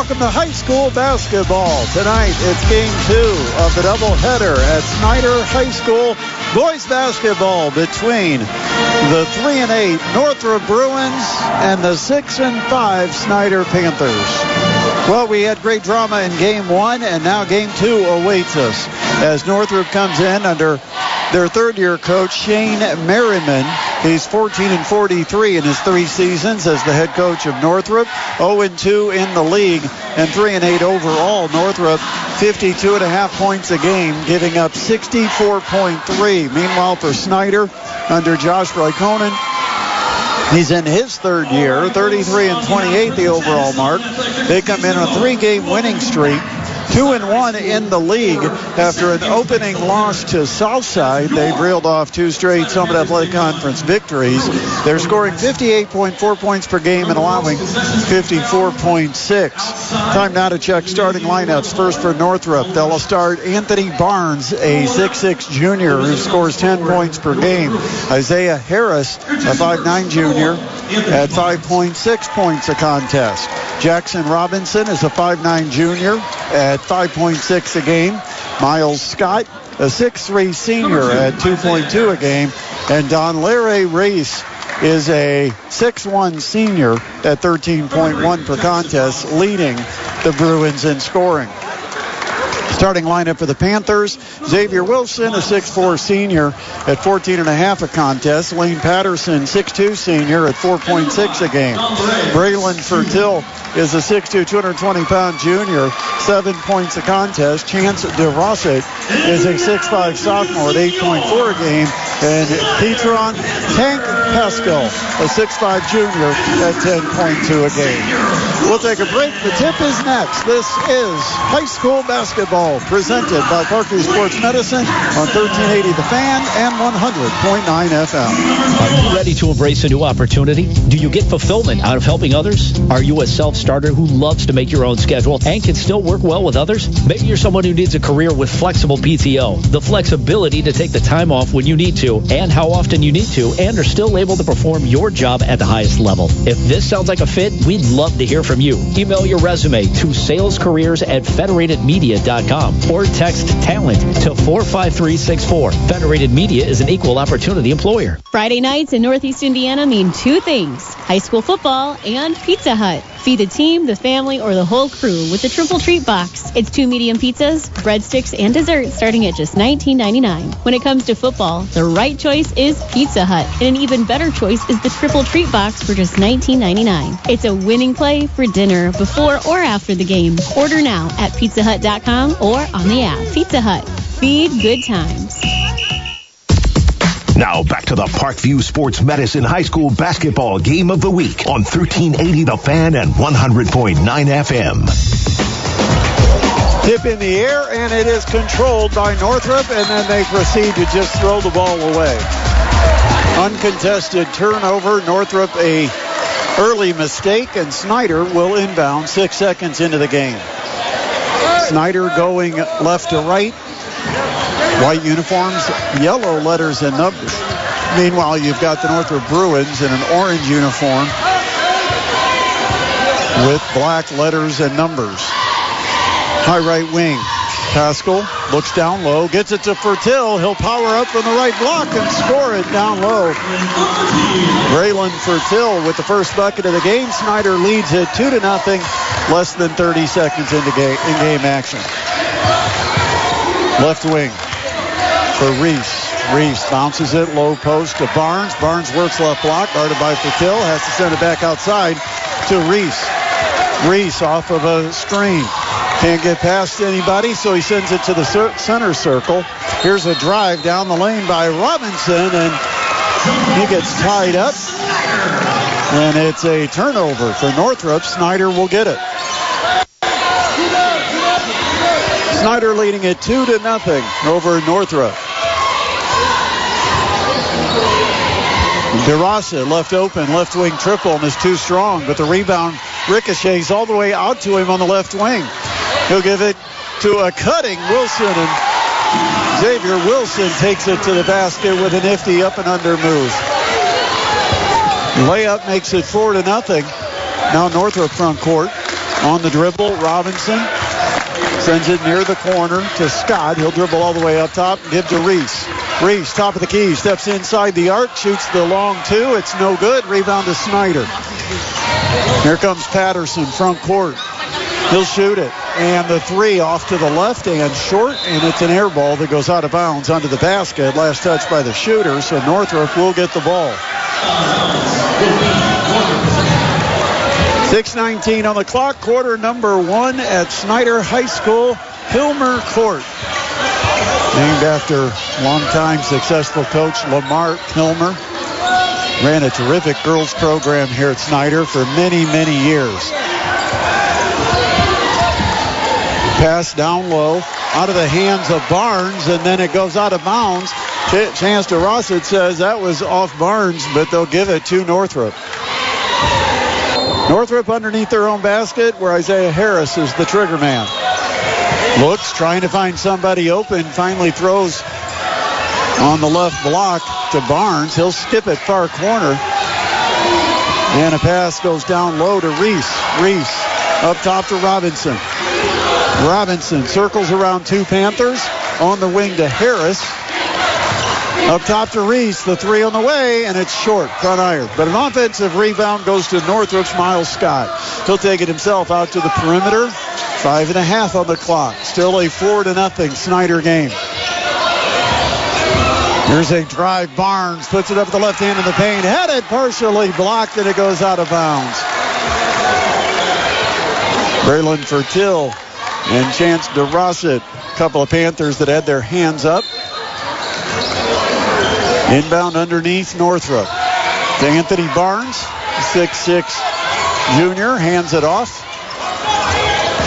Welcome to high school basketball. Tonight, it's game 2 of the doubleheader at Snider High School. Boys basketball between the 3-8 Northrop Bruins and the 6-5 Snider Panthers. Well, we had great drama in game 1, and now game 2 awaits us as Northrop comes in under their third-year coach, Shane Merriman. He's 14-43 in his 3 seasons as the head coach of Northrop, 0-2 in the league, and 3-8 overall. Northrop, 52.5 points a game, giving up 64.3. Meanwhile, for Snider, under Josh Raikkonen, he's in his third year, 33-28 the overall mark. They come in on a 3-game winning streak. 2-1 in the league after an opening loss to Southside. They've reeled off 2 straight Summit Athletic Conference victories. They're scoring 58.4 points per game and allowing 54.6. Time now to check starting lineups. First for Northrop, they'll start Anthony Barnes, a 6'6 junior who scores 10 points per game. Isaiah Harris, a 5'9 junior, at 5.6 points a contest. Jackson Robinson is a 5'9 junior at 5.6 a game. Miles Scott, a 6'3 senior at 2.2 a game. And Don Larry Reese is a 6'1 senior at 13.1 per contest, leading the Bruins in scoring. Starting lineup for the Panthers, Xavier Wilson, a 6'4 senior at 14.5 a contest. Lane Patterson, 6'2 senior at 4.6 a game. Braylon Fertil is a 6'2", 220-pound junior, 7 points a contest. Chance DeRosset is a 6'5 sophomore at 8.4 a game. And Petron Tank Pascal, a 6'5 junior at 10.2 a game. We'll take a break. The tip is next. This is high school basketball presented by Parkview Sports Medicine on 1380 The Fan and 100.9 FM. Are you ready to embrace a new opportunity? Do you get fulfillment out of helping others? Are you a self-starter who loves to make your own schedule and can still work well with others? Maybe you're someone who needs a career with flexible PTO, the flexibility to take the time off when you need to and how often you need to, and are still able to perform your job at the highest level. If this sounds like a fit, we'd love to hear from you. Email your resume to salescareers@federatedmedia.com or text talent to 45364. Federated Media is an equal opportunity employer. Friday nights in Northeast Indiana mean 2 things: high school football and Pizza Hut. Feed the team, the family, or the whole crew with the Triple Treat Box. It's 2 medium pizzas, breadsticks, and desserts starting at just $19.99. When it comes to football, the right choice is Pizza Hut, and an even better choice is the Triple Treat Box for just $19.99. It's a winning play for dinner, before or after the game. Order now at pizzahut.com or on the app. Pizza Hut. Feed good times. Now back to the Parkview Sports Medicine High School Basketball Game of the Week on 1380 The Fan and 100.9 FM. Tip in the air, and it is controlled by Northrop, and then they proceed to just throw the ball away. Uncontested turnover. Northrop a early mistake, and Snider will inbound 6 seconds into the game. Snider going left to right. White uniforms, yellow letters and numbers. Meanwhile, you've got the Northrop Bruins in an orange uniform with black letters and numbers. High right wing. Pascal looks down low, gets it to Fertil. He'll power up from the right block and score it down low. Braylon Fertil with the first bucket of the game. Snider leads it 2-0, less than 30 seconds into in-game action. Left wing for Reese. Reese bounces it low post to Barnes. Barnes works left block, guarded by Fertil. Has to send it back outside to Reese. Reese off of a screen. Can't get past anybody, so he sends it to the center circle. Here's a drive down the lane by Robinson, and he gets tied up. And it's a turnover for Northrop. Snider will get it. Snider leading it 2-0 over Northrop. DeRossa left open, left wing triple, and is too strong, but the rebound ricochets all the way out to him on the left wing. He'll give it to a cutting Wilson, and Xavier Wilson takes it to the basket with a nifty up and under move. Layup makes it 4-0. Now Northrop front court. On the dribble, Robinson sends it near the corner to Scott. He'll dribble all the way up top and give to Reese. Reese, top of the key, steps inside the arc, shoots the long two. It's no good. Rebound to Snider. Here comes Patterson, front court. He'll shoot it. And the three off to the left and short, and it's an air ball that goes out of bounds onto the basket. Last touch by the shooter, so Northrop will get the ball. 6:19 on the clock, quarter number 1 at Snider High School, Hilmer Court. Named after longtime successful coach Lamar Hilmer. Ran a terrific girls program here at Snider for many, many years. Pass down low, out of the hands of Barnes, and then it goes out of bounds. Chance DeRosset says that was off Barnes, but they'll give it to Northrop. Northrop underneath their own basket, where Isaiah Harris is the trigger man. Looks, trying to find somebody open, finally throws on the left block to Barnes. He'll skip it far corner. And a pass goes down low to Reese. Reese up top to Robinson. Robinson circles around two Panthers. On the wing to Harris. Up top to Reese. The three on the way, and it's short. Front iron. But an offensive rebound goes to Northrop's Miles Scott. He'll take it himself out to the perimeter. 5.5 on the clock. Still a 4-0 Snider game. Here's a drive. Barnes puts it up with the left hand in the paint. Had it partially blocked, and it goes out of bounds. Braylon Fertil and Chance DeRosset. A couple of Panthers that had their hands up. Inbound underneath Northrop. To Anthony Barnes, 6'6" junior, hands it off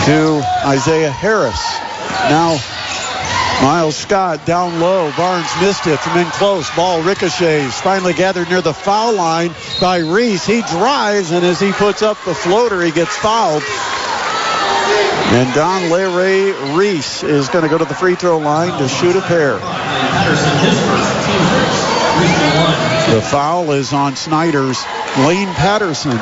to Isaiah Harris. Now Miles Scott down low. Barnes missed it from in close. Ball ricochets. Finally gathered near the foul line by Reese. He drives, and as he puts up the floater, he gets fouled. And Don Leray Reese is going to go to the free throw line to shoot a pair. The foul is on Snider's Lane Patterson.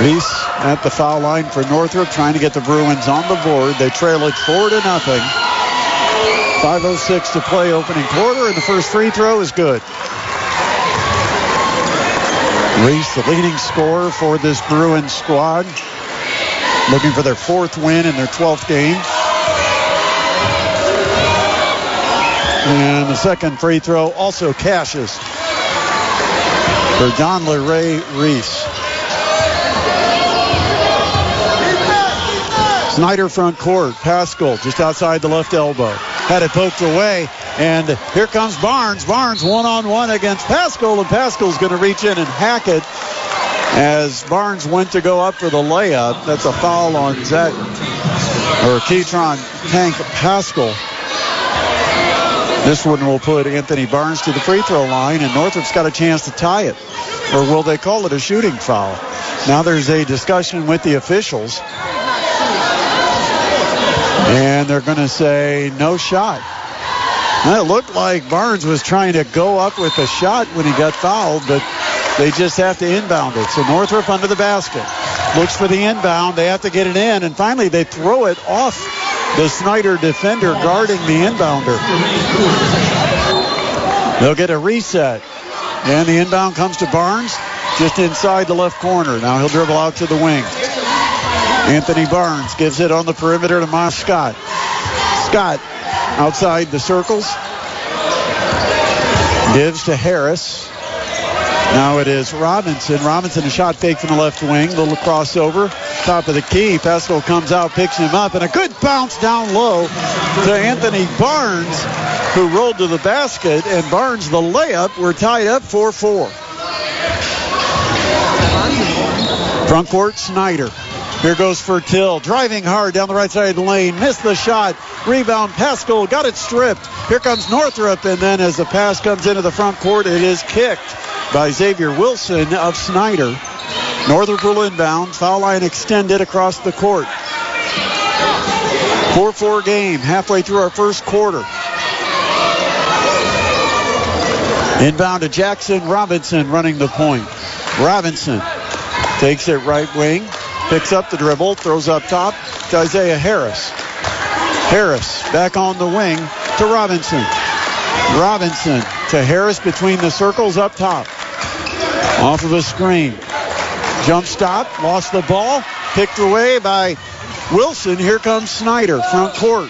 Reese at the foul line for Northrop, trying to get the Bruins on the board. They trail it 4-0. 5:06 to play opening quarter, and the first free throw is good. Reese, the leading scorer for this Bruins squad, looking for their 4th win in their 12th game. And the second free throw also cashes for Don LeRae Reese. Snider front court. Pascal just outside the left elbow. Had it poked away, and here comes Barnes. Barnes one-on-one against Pascal, and Pascal's going to reach in and hack it as Barnes went to go up for the layup. That's a foul on Keytron Tank Pascal. This one will put Anthony Barnes to the free throw line, and Northrop's got a chance to tie it. Or will they call it a shooting foul? Now there's a discussion with the officials, and they're going to say no shot. Now, it looked like Barnes was trying to go up with a shot when he got fouled, but they just have to inbound it. So Northrop under the basket. Looks for the inbound. They have to get it in, and finally they throw it off the Snider defender guarding the inbounder. They'll get a reset. And the inbound comes to Barnes just inside the left corner. Now he'll dribble out to the wing. Anthony Barnes gives it on the perimeter to Miles Scott. Scott outside the circles. Gives to Harris. Now it is Robinson. Robinson, a shot fake from the left wing. Little crossover. Top of the key. Pascal comes out, picks him up, and a good bounce down low to Anthony Barnes, who rolled to the basket, and Barnes the layup. We're tied up 4-4. Front court, Snider. Here goes Fertil, driving hard down the right side of the lane. Missed the shot. Rebound, Pascal got it stripped. Here comes Northrop, and then as the pass comes into the front court, it is kicked by Xavier Wilson of Snider. Northrop will inbound. Foul line extended across the court. 4-4 game, halfway through our first quarter. Inbound to Jackson Robinson running the point. Robinson takes it right wing, picks up the dribble, throws up top to Isaiah Harris. Harris back on the wing to Robinson. Robinson to Harris between the circles up top. Off of a screen. Jump stop, lost the ball, picked away by Wilson. Here comes Snider, front court.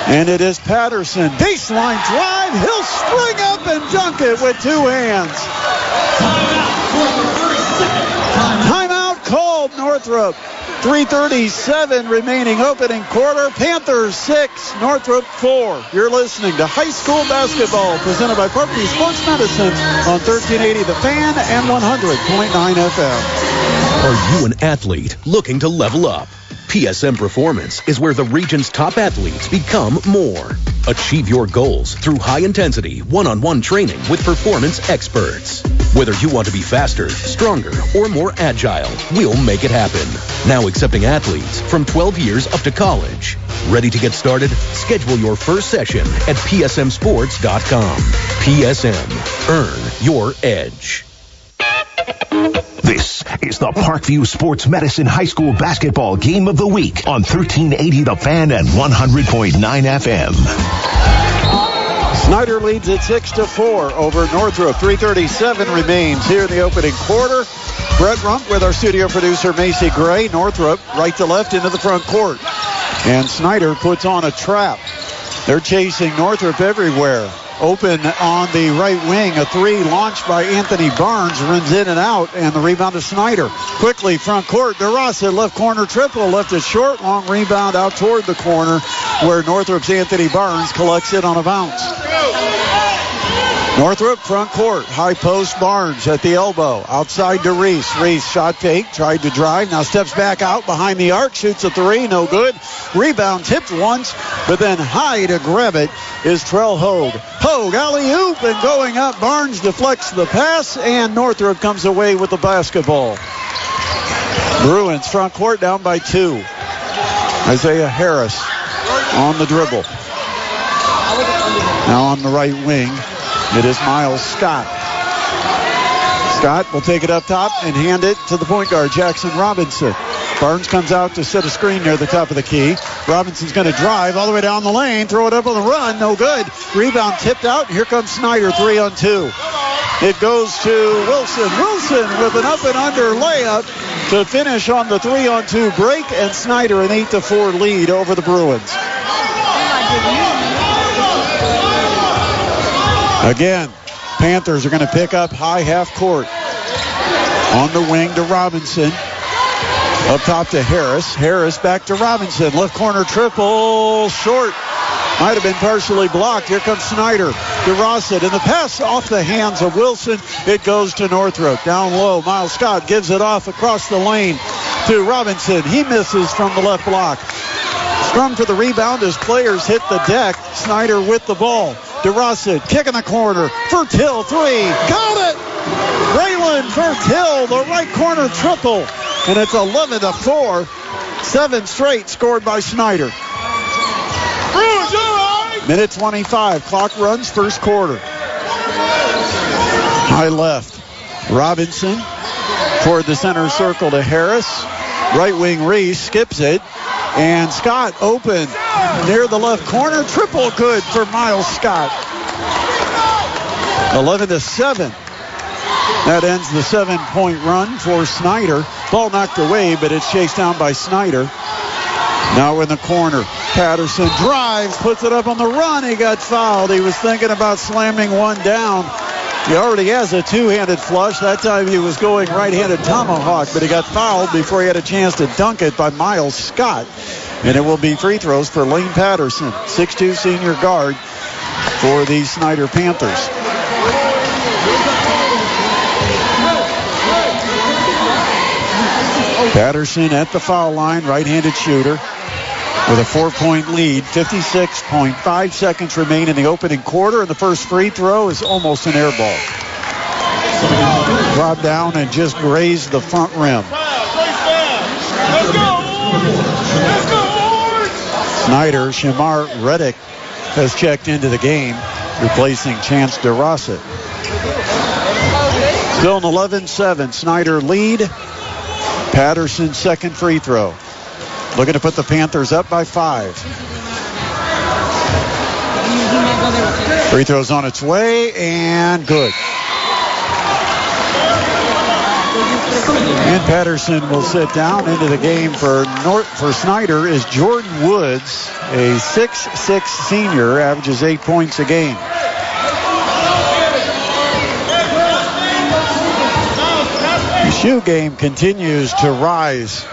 And it is Patterson. Baseline drive. He'll spring up and dunk it with two hands. Timeout called, Northrop. 3:37 remaining opening quarter. Panthers 6, Northrop 4. You're listening to high school basketball presented by Parkview Sports Medicine on 1380 The Fan and 100.9 FM. Are you an athlete looking to level up? PSM Performance is where the region's top athletes become more. Achieve your goals through high-intensity, one-on-one training with performance experts. Whether you want to be faster, stronger, or more agile, we'll make it happen. Now accepting athletes from 12 years up to college. Ready to get started? Schedule your first session at psmsports.com. PSM. Earn your edge. This is the Parkview Sports Medicine High School Basketball Game of the Week on 1380 The Fan and 100.9 FM. Snider leads at 6-4 over Northrop. 3:37 remains here in the opening quarter. Brett Rump with our studio producer Macy Gray. Northrop right to left into the front court. And Snider puts on a trap. They're chasing Northrop everywhere. Open on the right wing. A three launched by Anthony Barnes. Runs in and out. And the rebound to Snider. Quickly front court. DeRossa left corner triple. Left it short. Long rebound out toward the corner where Northrop's Anthony Barnes collects it on a bounce. Northrop front court. High post Barnes at the elbow. Outside to Reese. Reese shot fake. Tried to drive. Now steps back out behind the arc. Shoots a three. No good. Rebound tipped once. But then high to grab it is Trell Hogue. Hogue alley-oop and going up. Barnes deflects the pass. And Northrop comes away with the basketball. Bruins front court down by 2. Isaiah Harris on the dribble. Now on the right wing. It is Miles Scott. Scott will take it up top and hand it to the point guard, Jackson Robinson. Barnes comes out to set a screen near the top of the key. Robinson's going to drive all the way down the lane, throw it up on the run, no good. Rebound tipped out, and here comes Snider, 3-on-2. It goes to Wilson. Wilson with an up and under layup to finish on the 3-on-2 break, and Snider an 8-4 lead over the Bruins. Again, Panthers are going to pick up high half court. On the wing to Robinson. Up top to Harris. Harris back to Robinson. Left corner triple. Short. Might have been partially blocked. Here comes Snider. DeRossa. And the pass off the hands of Wilson. It goes to Northrop. Down low. Miles Scott gives it off across the lane to Robinson. He misses from the left block. Scrum for the rebound as players hit the deck. Snider with the ball. DeRossa kicking the corner. Fertil three. Got it! Braylon Fertil, the right corner triple. And it's 11-4. 7 straight scored by Snider. Minute 25. Clock runs first quarter. High left. Robinson toward the center circle to Harris. Right wing Reese skips it. And Scott open near the left corner. Triple good for Miles Scott. 11-7. That ends the 7-point run for Snider. Ball knocked away, but it's chased down by Snider. Now in the corner. Patterson drives, puts it up on the run. He got fouled. He was thinking about slamming one down. He already has a two-handed flush. That time he was going right-handed tomahawk, but he got fouled before he had a chance to dunk it by Miles Scott. And it will be free throws for Lane Patterson, 6'2" senior guard for the Snider Panthers. Patterson at the foul line, right-handed shooter with a 4-point lead. 56.5 seconds remain in the opening quarter, and the first free throw is almost an air ball. Drop down and just grazed the front rim. Snider, Shamar Reddick has checked into the game. replacing Chance DeRosset. Still an 11-7 Snider lead. Patterson's second free throw. Looking to put the Panthers up by 5. Free throw's on its way, and good. And Patterson will sit down. Into the game for Snider is Jordan Woods, a 6'6 senior, averages 8 points a game. The shoe game continues to rise.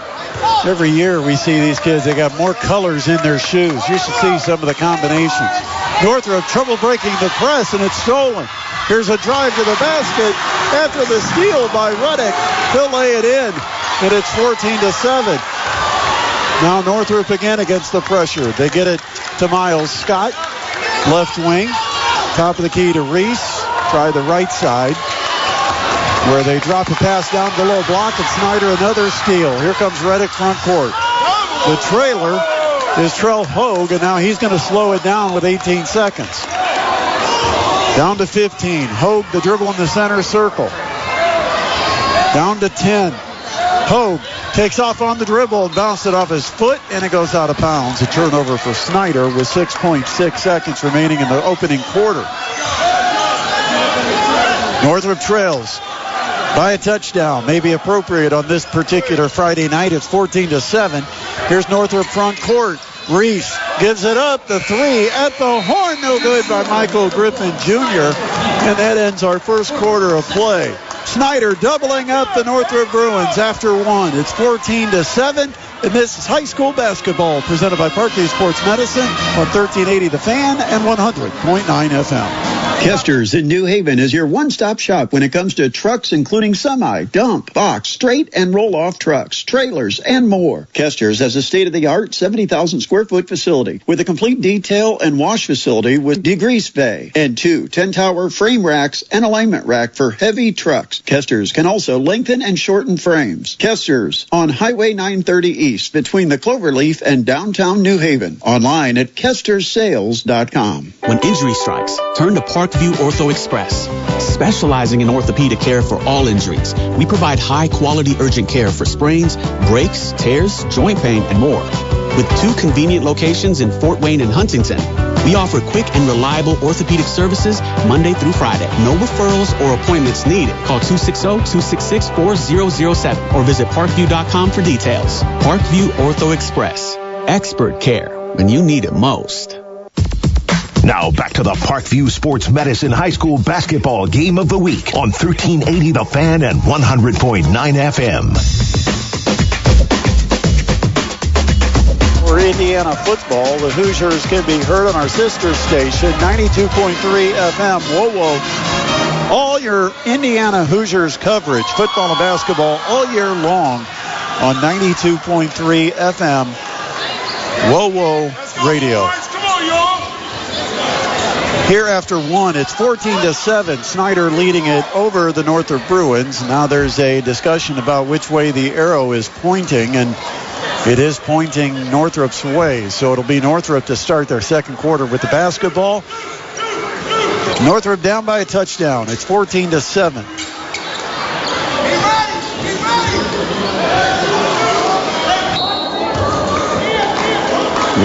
Every year we see these kids, they got more colors in their shoes. You should see some of the combinations. Northrop trouble breaking the press, and it's stolen. Here's a drive to the basket after the steal by Ruddick. He'll lay it in, and it's 14-7. Now Northrop again against the pressure. They get it to Miles Scott, left wing. Top of the key to Reese. Try the right side, where they drop a pass down below block, and Snider another steal. Here comes Reddick front court. The trailer is Trell Hogue, and now he's going to slow it down with 18 seconds. Down to 15. Hogue, the dribble in the center circle. Down to 10. Hogue takes off on the dribble and bounced it off his foot, and it goes out of bounds. A turnover for Snider with 6.6 seconds remaining in the opening quarter. Northrop trails by a touchdown, may be appropriate on this particular Friday night. It's 14-7. Here's Northrop front court. Reese gives it up. The three at the horn, no good by Michael Griffin Jr. And that ends our first quarter of play. Snider doubling up the Northrop Bruins after one. It's 14-7. And this is high school basketball presented by Parkview Sports Medicine on 1380 The Fan and 100.9 FM. Kester's in New Haven is your one-stop shop when it comes to trucks, including semi, dump, box, straight, and roll-off trucks, trailers, and more. Kester's has a state-of-the-art 70,000 square foot facility with a complete detail and wash facility with degrease bay and 2 10-tower frame racks and alignment rack for heavy trucks. Kester's can also lengthen and shorten frames. Kester's on Highway 930 East between the Cloverleaf and downtown New Haven. Online at KesterSales.com. When injury strikes, turn to Parkview Ortho Express. Specializing in orthopedic care for all injuries, we provide high-quality urgent care for sprains, breaks, tears, joint pain, and more. With 2 convenient locations in Fort Wayne and Huntington, we offer quick and reliable orthopedic services Monday through Friday. No referrals or appointments needed. Call 260-266-4007 or visit parkview.com for details. Parkview Ortho Express. Expert care when you need it most. Now back to the Parkview Sports Medicine High School Basketball Game of the Week on 1380 The Fan and 100.9 FM. For Indiana football, the Hoosiers can be heard on our sister station, 92.3 FM. Whoa. All your Indiana Hoosiers coverage, football and basketball, all year long on 92.3 FM. Whoa Radio. Here after one, it's 14-7. Snider leading it over the Northrop Bruins. Now there's a discussion about which way the arrow is pointing, and it is pointing Northrop's way. So it'll be Northrop to start their second quarter with the basketball. Northrop down by a touchdown. It's 14-7.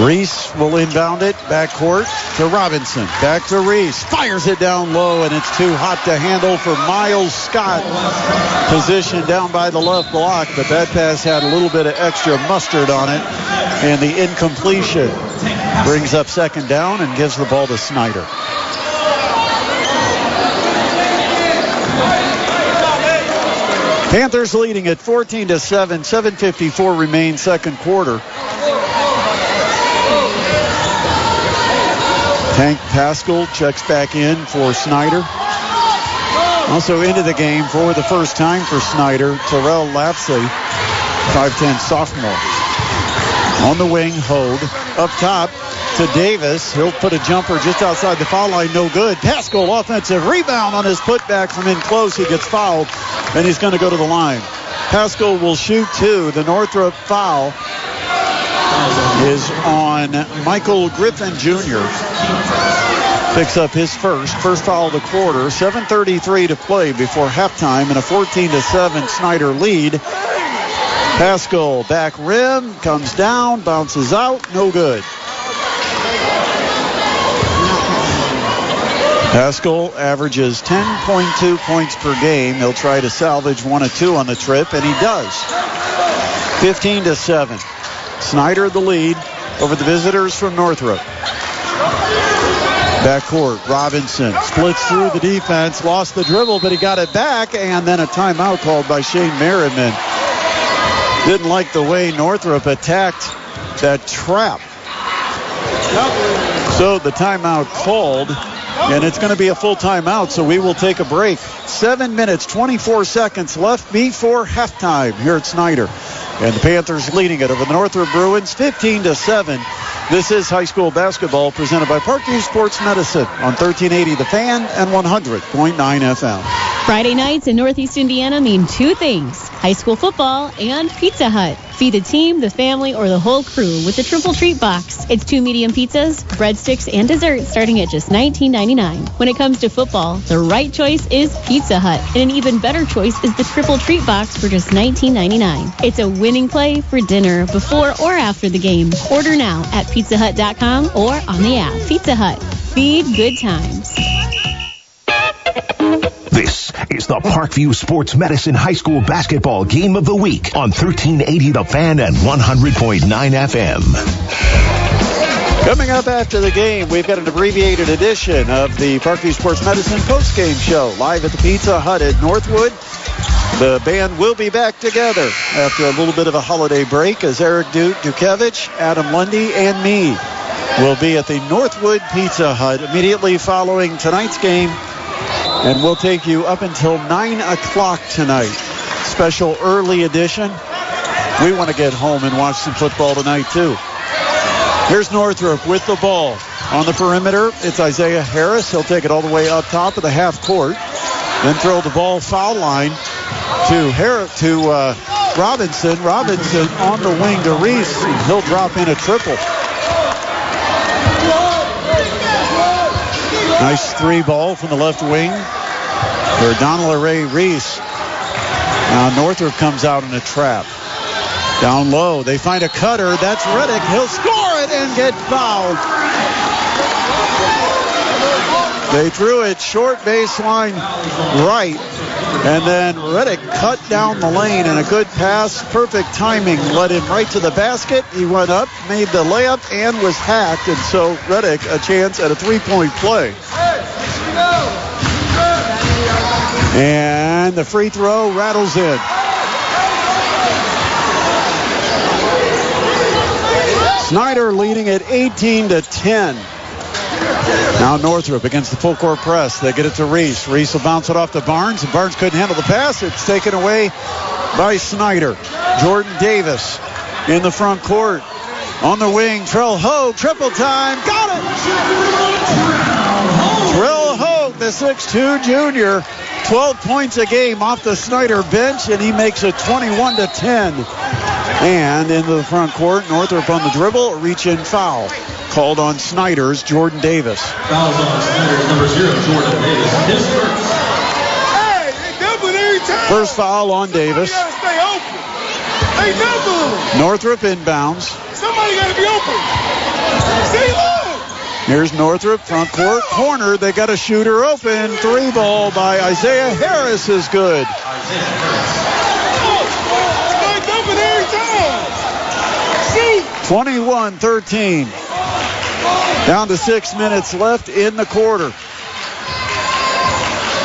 Reese will inbound it, backcourt to Robinson. Back to Reese. Fires it down low, and it's too hot to handle for Miles Scott. Position down by the left block, but that pass had a little bit of extra mustard on it, and the incompletion brings up second down and gives the ball to Snider. Panthers leading at 14-7. 7:54 remain second quarter. Tank Pascal checks back in for Snider. Also into the game for the first time for Snider, Terrell Lapsley, 5'10 sophomore. On the wing, Hogue. Up top to Davis. He'll put a jumper just outside the foul line. No good. Pascal offensive rebound on his putback from in close. He gets fouled, and he's going to go to the line. Pascal will shoot 2. The Northrop foul is on Michael Griffin Jr. picks up his first foul of the quarter. 7:33 to play before halftime in a 14-7 Snider lead. Pascal back rim, comes down, bounces out, no good. Pascal averages 10.2 points per game. He'll try to salvage 1 of 2 on the trip, and he does. 15-7. Snider the lead over the visitors from Northrop. Backcourt, Robinson splits through the defense, lost the dribble, but he got it back, and then a timeout called by Shane Merriman. Didn't like the way Northrop attacked that trap. So the timeout called, and it's going to be a full timeout, so we will take a break. 7 minutes, 24 seconds left before halftime here at Snider. And the Panthers leading it over the Northrop Bruins, 15-7. This is high school basketball presented by Parkview Sports Medicine on 1380 The Fan and 100.9 FM. Friday nights in Northeast Indiana mean two things: high school football and Pizza Hut. Feed the team, the family, or the whole crew with the Triple Treat Box. It's 2 medium pizzas, breadsticks, and desserts starting at just $19.99. When it comes to football, the right choice is Pizza Hut, and an even better choice is the Triple Treat Box for just $19.99. It's a winning play for dinner, before or after the game. Order now at pizzahut.com or on the app. Pizza Hut. Feed good times. This is the Parkview Sports Medicine High School Basketball Game of the Week on 1380 The Fan and 100.9 FM. Coming up after the game, we've got an abbreviated edition of the Parkview Sports Medicine postgame show live at the Pizza Hut at Northwood. The band will be back together after a little bit of a holiday break as Eric Dukevich, Adam Lundy, and me will be at the Northwood Pizza Hut immediately following tonight's game. And we'll take you up until 9 o'clock tonight. Special early edition. We want to get home and watch some football tonight, too. Here's Northrop with the ball. On the perimeter, it's Isaiah Harris. He'll take it all the way up top of the half court. Then throw the ball foul line to Robinson. Robinson on the wing to Reese. He'll drop in a triple. Nice three ball from the left wing for Donald Ray Reese. Now Northrop comes out in a trap. Down low, they find a cutter. That's Reddick. He'll score it and get fouled. They threw it short baseline right. And then Reddick cut down the lane, and a good pass, perfect timing, led him right to the basket. He went up, made the layup, and was hacked. And so Reddick a chance at a three-point play. And the free throw rattles in. Snider leading at 18-10. Now Northrop against the full court press. They get it to Reese. Reese will bounce it off to Barnes, and Barnes couldn't handle the pass. It's taken away by Snider. Jordan Davis in the front court. On the wing, Trell Hogue, triple time, got it! Trell Hogue, the 6'2 junior, 12 points a game off the Snider bench, and he makes it 21-10. And into the front court, Northrop on the dribble, a reach-in foul. Called on Snider's Jordan Davis. Fouls on Snider's number 0, Jordan Davis. His first. Hey, they doubling every time. First foul on Davis. Somebody gotta stay open. They doubling. Northrop inbounds. Somebody gotta be open. See, look. Here's Northrop, front court, corner. They got a shooter open. Three ball by Isaiah Harris is good. They doubling every time. See. 21-13. Down to 6 minutes left in the quarter.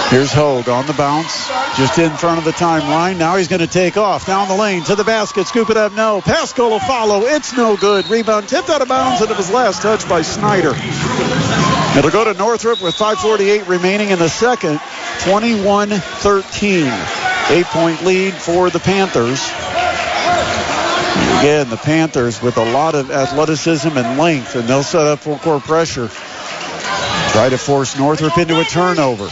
Here's Hogue on the bounce, just in front of the timeline. Now he's going to take off down the lane to the basket. Scoop it up, no. Pascal will follow. It's no good. Rebound tipped out of bounds, and it was last touched by Snider. It'll go to Northrop with 5:48 remaining in the second. 21-13. 8-point lead for the Panthers. Again, the Panthers with a lot of athleticism and length, and they'll set up full court pressure. Try to force Northrop into a turnover.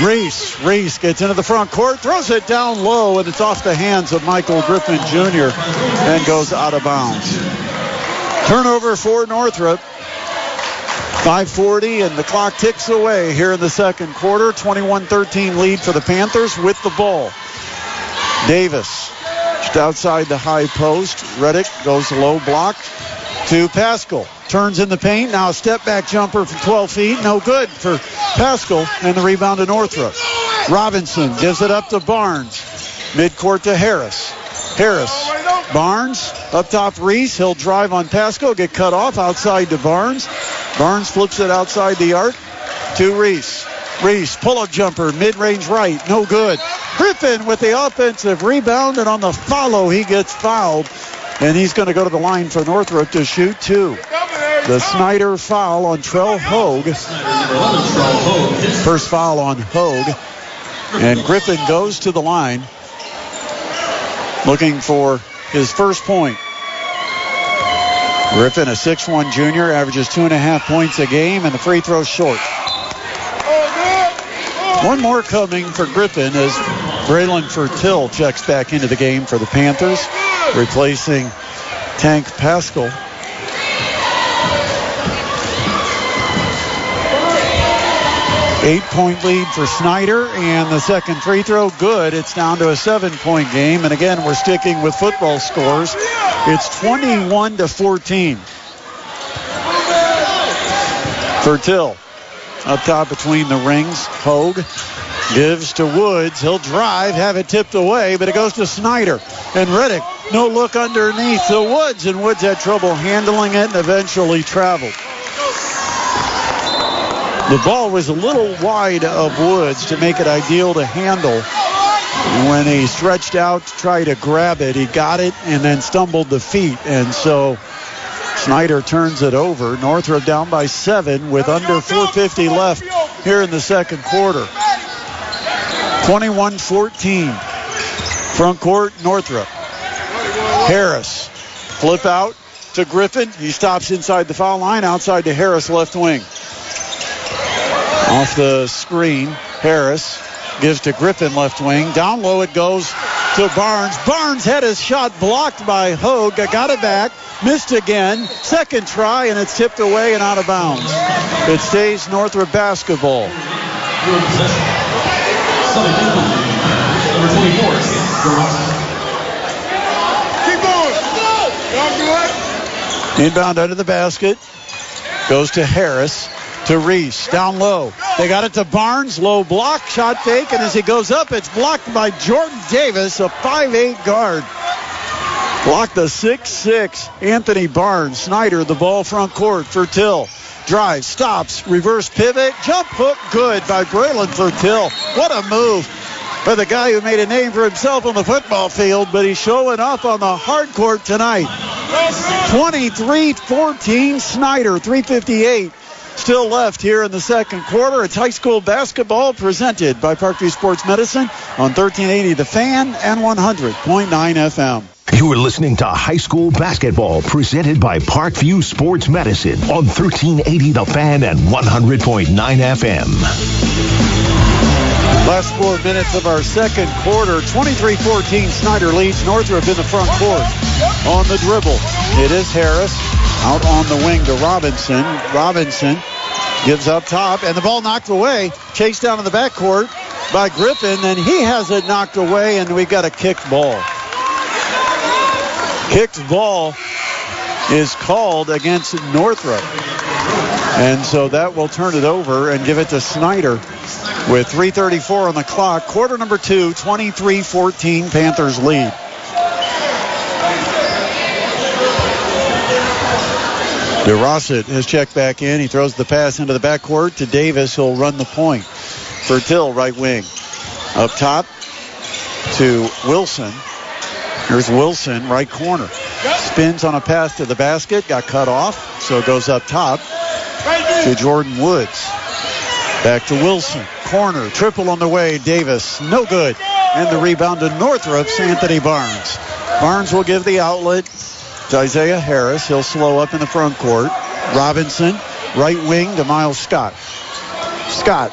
Reese gets into the front court, throws it down low, and it's off the hands of Michael Griffin Jr. and goes out of bounds. Turnover for Northrop. 5:40 and the clock ticks away here in the second quarter. 21-13 lead for the Panthers with the ball. Davis just outside the high post. Reddick goes low block to Pascal. Turns in the paint. Now a step back jumper from 12 feet. No good for Pascal, and the rebound to Northrop. Robinson gives it up to Barnes. Midcourt to Harris. Barnes up top Reese. He'll drive on Pascal, get cut off outside to Barnes. Barnes flips it outside the arc to Reese. Reese, pull-up jumper, mid-range right, no good. Griffin with the offensive rebound, and on the follow he gets fouled, and he's going to go to the line for Northrop to shoot two. The Snider foul on Trell Hogue. First foul on Hogue, and Griffin goes to the line looking for his first point. Griffin, a 6'1 junior, averages 2.5 points a game, and the free throw short. One more coming for Griffin as Braylon Fertil checks back into the game for the Panthers, replacing Tank Pascal. Eight-point lead for Snider, and the second free throw good. It's down to a 7-point game, and again, we're sticking with football scores. It's 21-14. Fertil up top between the rings. Hogue gives to Woods. He'll drive, have it tipped away, but it goes to Snider. And Reddick, no look underneath to Woods, and Woods had trouble handling it and eventually traveled. The ball was a little wide of Woods to make it ideal to handle. When he stretched out to try to grab it, he got it and then stumbled the feet. And so Snider turns it over. Northrop down by 7 with under 4:50 left here in the second quarter. 21-14. Front court, Northrop. Harris. Flip out to Griffin. He stops inside the foul line, outside to Harris, left wing. Off the screen, Harris gives to Griffin, left wing. Down low it goes to Barnes. Barnes had his shot blocked by Hogue. Got it back. Missed again. Second try, and it's tipped away and out of bounds. It stays Northrop basketball. Inbound under the basket. Goes to Harris. To Reese, down low. They got it to Barnes, low block, shot fake, and as he goes up, it's blocked by Jordan Davis, a 5'8 guard. Blocked the 6'6 Anthony Barnes. Snider, the ball front court. Fertil, drive, stops, reverse pivot, jump hook, good by Braylon Fertil. What a move by the guy who made a name for himself on the football field, but he's showing up on the hard court tonight. 23-14, Snider, 3:58. Still left here in the second quarter. It's high school basketball presented by Parkview Sports Medicine on 1380 The Fan and 100.9 FM. You are listening to high school basketball presented by Parkview Sports Medicine on 1380 The Fan and 100.9 FM. Last 4 minutes of our second quarter. 23-14. Snider leads Northrop in the front court. On the dribble, it is Harris. Out on the wing to Robinson. Robinson gives up top, and the ball knocked away. Chased down in the backcourt by Griffin, and he has it knocked away, and we got a kicked ball. Kicked ball is called against Northrop. And so that will turn it over and give it to Snider with 3:34 on the clock. Quarter number 2, 23-14, Panthers lead. DeRosset has checked back in. He throws the pass into the backcourt to Davis. He'll run the point. Fertil, right wing. Up top to Wilson. Here's Wilson, right corner. Spins on a pass to the basket. Got cut off, so it goes up top to Jordan Woods. Back to Wilson. Corner. Triple on the way. Davis. No good. And the rebound to Northrop's Anthony Barnes. Barnes will give the outlet to Isaiah Harris. He'll slow up in the front court. Robinson, right wing to Miles Scott. Scott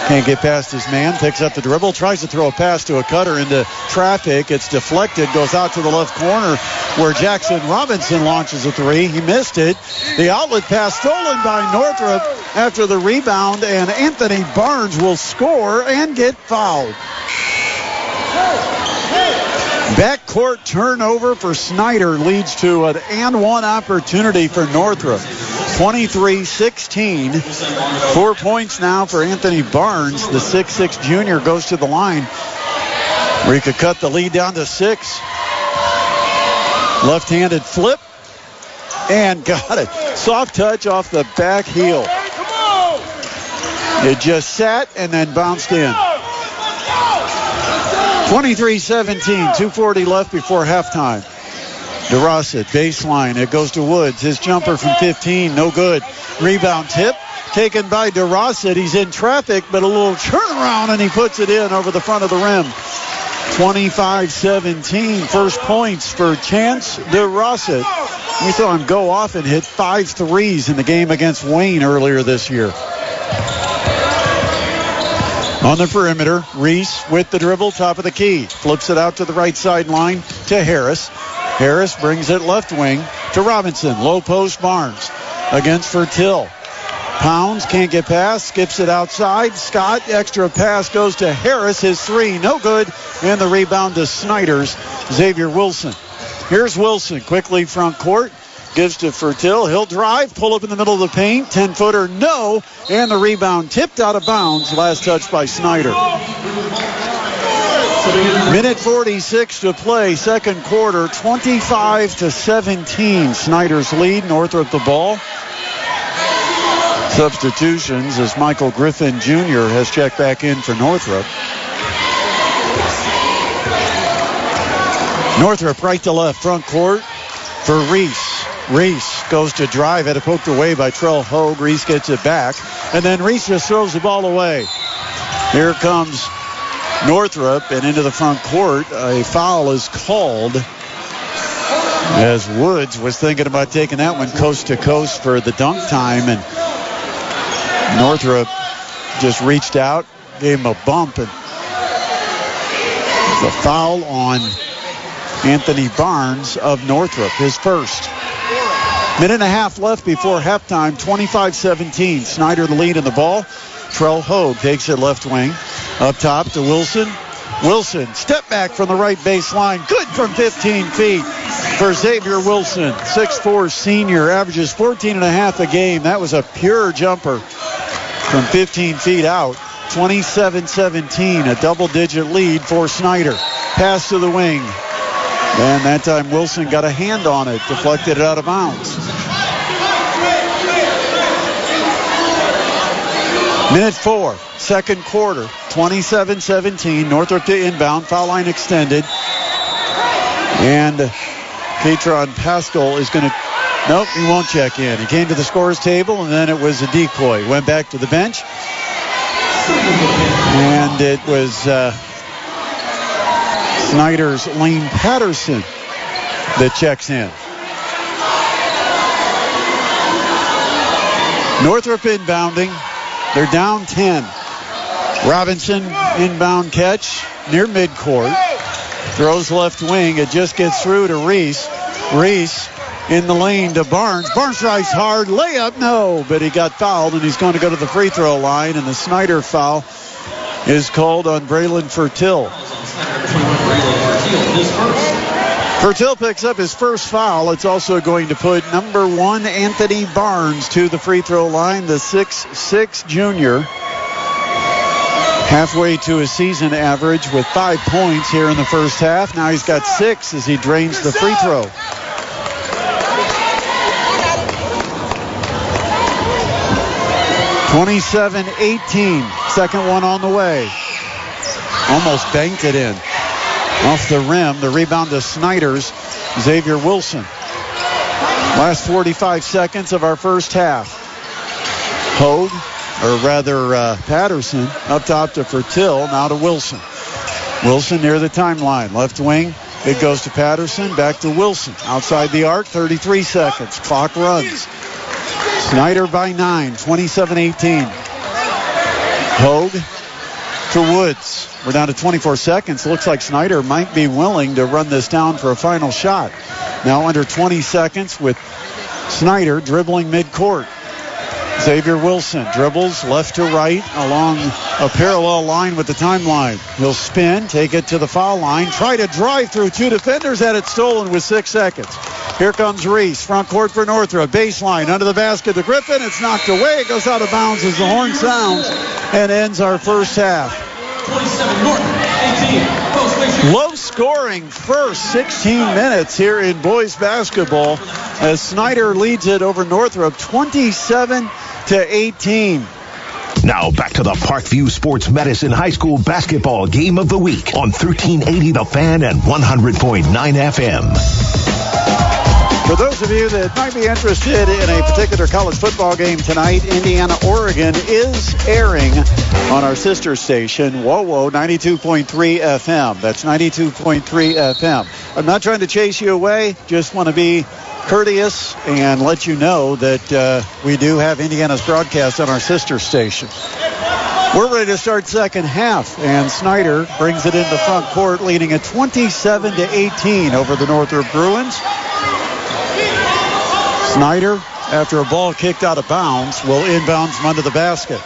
can't get past his man. Picks up the dribble. Tries to throw a pass to a cutter into traffic. It's deflected. Goes out to the left corner where Jackson Robinson launches a three. He missed it. The outlet pass stolen by Northrop after the rebound, and Anthony Barnes will score and get fouled. Backcourt turnover for Snider leads to an and one opportunity for Northrop. 23-16. 4 points now for Anthony Barnes. The 6'6 junior goes to the line where he could cut the lead down to 6. Left-handed flip and got it. Soft touch off the back heel. It just sat and then bounced in. 23-17, 2:40 left before halftime. DeRosset, baseline. It goes to Woods. His jumper from 15, no good. Rebound tip taken by DeRosset. He's in traffic, but a little turnaround, and he puts it in over the front of the rim. 25-17. First points for Chance DeRosset. We saw him go off and hit 5 threes in the game against Wayne earlier this year. On the perimeter, Reese with the dribble, top of the key. Flips it out to the right sideline to Harris. Harris brings it left wing to Robinson. Low post Barnes against Fertil. Pounds can't get past, skips it outside. Scott, extra pass goes to Harris. His three, no good. And the rebound to Snider's Xavier Wilson. Here's Wilson, quickly front court. Gives to Fertil. He'll drive, pull up in the middle of the paint. 10-footer, no. And the rebound tipped out of bounds. Last touch by Snider. Minute 46 to play. Second quarter, 25-17. Snider's lead. Northrop the ball. Substitutions as Michael Griffin Jr. has checked back in for Northrop. Northrop right to left, front court for Reese. Reese goes to drive, had it poked away by Trell Hogue. Reese gets it back, and then Reese just throws the ball away. Here comes Northrop, and into the front court. A foul is called as Woods was thinking about taking that one coast to coast for the dunk time, and Northrop just reached out, gave him a bump, and the foul on Anthony Barnes of Northrop, his first. Minute and a half left before halftime, 25-17. Snider the lead in the ball. Trell Hogue takes it left wing. Up top to Wilson. Wilson, step back from the right baseline. Good from 15 feet for Xavier Wilson. 6'4 senior, averages 14.5 a game. That was a pure jumper from 15 feet out. 27-17, a double-digit lead for Snider. Pass to the wing. And that time Wilson got a hand on it, deflected it out of bounds. Minute 4, second quarter, 27-17. Northrop to inbound, foul line extended. And Katron Pascal is going to, nope, he won't check in. He came to the scorer's table, and then it was a decoy. Went back to the bench. And it was Snider's Lane Patterson that checks in. Northrop inbounding. They're down 10. Robinson inbound catch near midcourt. Throws left wing. It just gets through to Reese. Reese in the lane to Barnes. Barnes tries hard. Layup, no. But he got fouled, and he's going to go to the free throw line. And the Snider foul is called on Braylon Fertil. Fertil picks up his first foul. It's also going to put number 1 Anthony Barnes to the free throw line, the 6'6 junior. Halfway to his season average with 5 points here in the first half. Now he's got 6 as he drains the free throw. (27-18). Second one on the way. Almost banked it in. Off the rim, the rebound to Snider's Xavier Wilson. Last 45 seconds of our first half. Hogue, or rather Patterson, up top to Fertil, now to Wilson. Wilson near the timeline, left wing. It goes to Patterson, back to Wilson. Outside the arc, 33 seconds. Clock runs. Snider by 9, 27-18. Hogue to Woods. We're down to 24 seconds. Looks like Snider might be willing to run this down for a final shot. Now under 20 seconds with Snider dribbling midcourt. Xavier Wilson dribbles left to right along a parallel line with the timeline. He'll spin, take it to the foul line, try to drive through two defenders, had it stolen with 6 seconds. Here comes Reese, front court for Northrop. Baseline under the basket to Griffin. It's knocked away. It goes out of bounds as the horn sounds and ends our first half. 27 Norton, 18. Low scoring first 16 minutes here in boys basketball as Snider leads it over Northrop 27-18. Now back to the Parkview Sports Medicine High School Basketball Game of the Week on 1380 The Fan and 100.9 FM. For those of you that might be interested in a particular college football game tonight, Indiana-Oregon is airing on our sister station, WOWO 92.3 FM. That's 92.3 FM. I'm not trying to chase you away, just want to be courteous and let you know that we do have Indiana's broadcast on our sister station. We're ready to start second half, and Snider brings it into front court, leading at 27-18 over the Northrop Bruins. Snider, after a ball kicked out of bounds, will inbound from under the basket.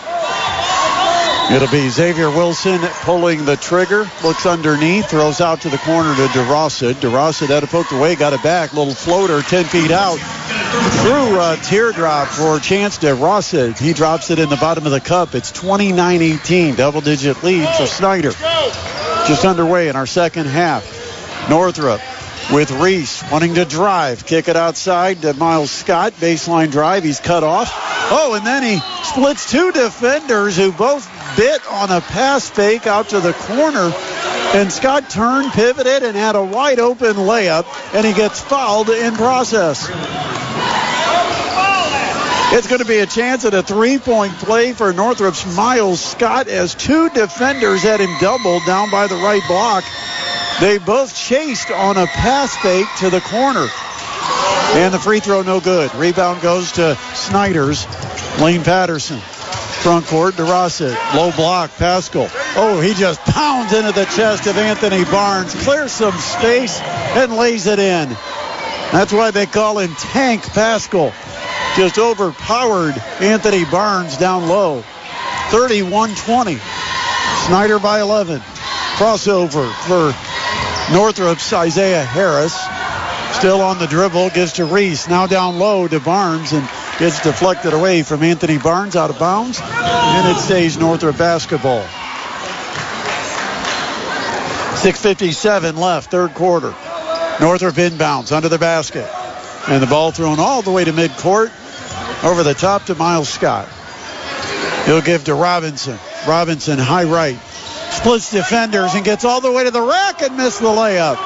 It'll be Xavier Wilson pulling the trigger, looks underneath, throws out to the corner to DeRossid. DeRossid had it poked away, got it back, little floater 10 feet out. Through a teardrop for Chance DeRossid. He drops it in the bottom of the cup. It's 29-18, double-digit lead for Snider. Just underway in our second half. Northrop with Reese wanting to drive. Kick it outside to Miles Scott. Baseline drive. He's cut off. Oh, and then he splits two defenders who both bit on a pass fake out to the corner. And Scott turned, pivoted, and had a wide open layup. And he gets fouled in process. It's going to be a chance at a three-point play for Northrop's Miles Scott as two defenders had him doubled down by the right block. They both chased on a pass fake to the corner. And the free throw no good. Rebound goes to Snider's Lane Patterson. Front court, DeRossid. Low block, Pascal. Oh, he just pounds into the chest of Anthony Barnes. Clears some space and lays it in. That's why they call him Tank Pascal. Just overpowered Anthony Barnes down low. 31-20. Snider by 11. Crossover for Northrop's Isaiah Harris. Still on the dribble, gives to Reese. Now down low to Barnes and gets deflected away from Anthony Barnes out of bounds. And it stays Northrop basketball. 6:57 left, third quarter. Northrop inbounds under the basket. And the ball thrown all the way to midcourt. Over the top to Miles Scott. He'll give to Robinson. Robinson, high right. Splits defenders and gets all the way to the rack and missed the layup.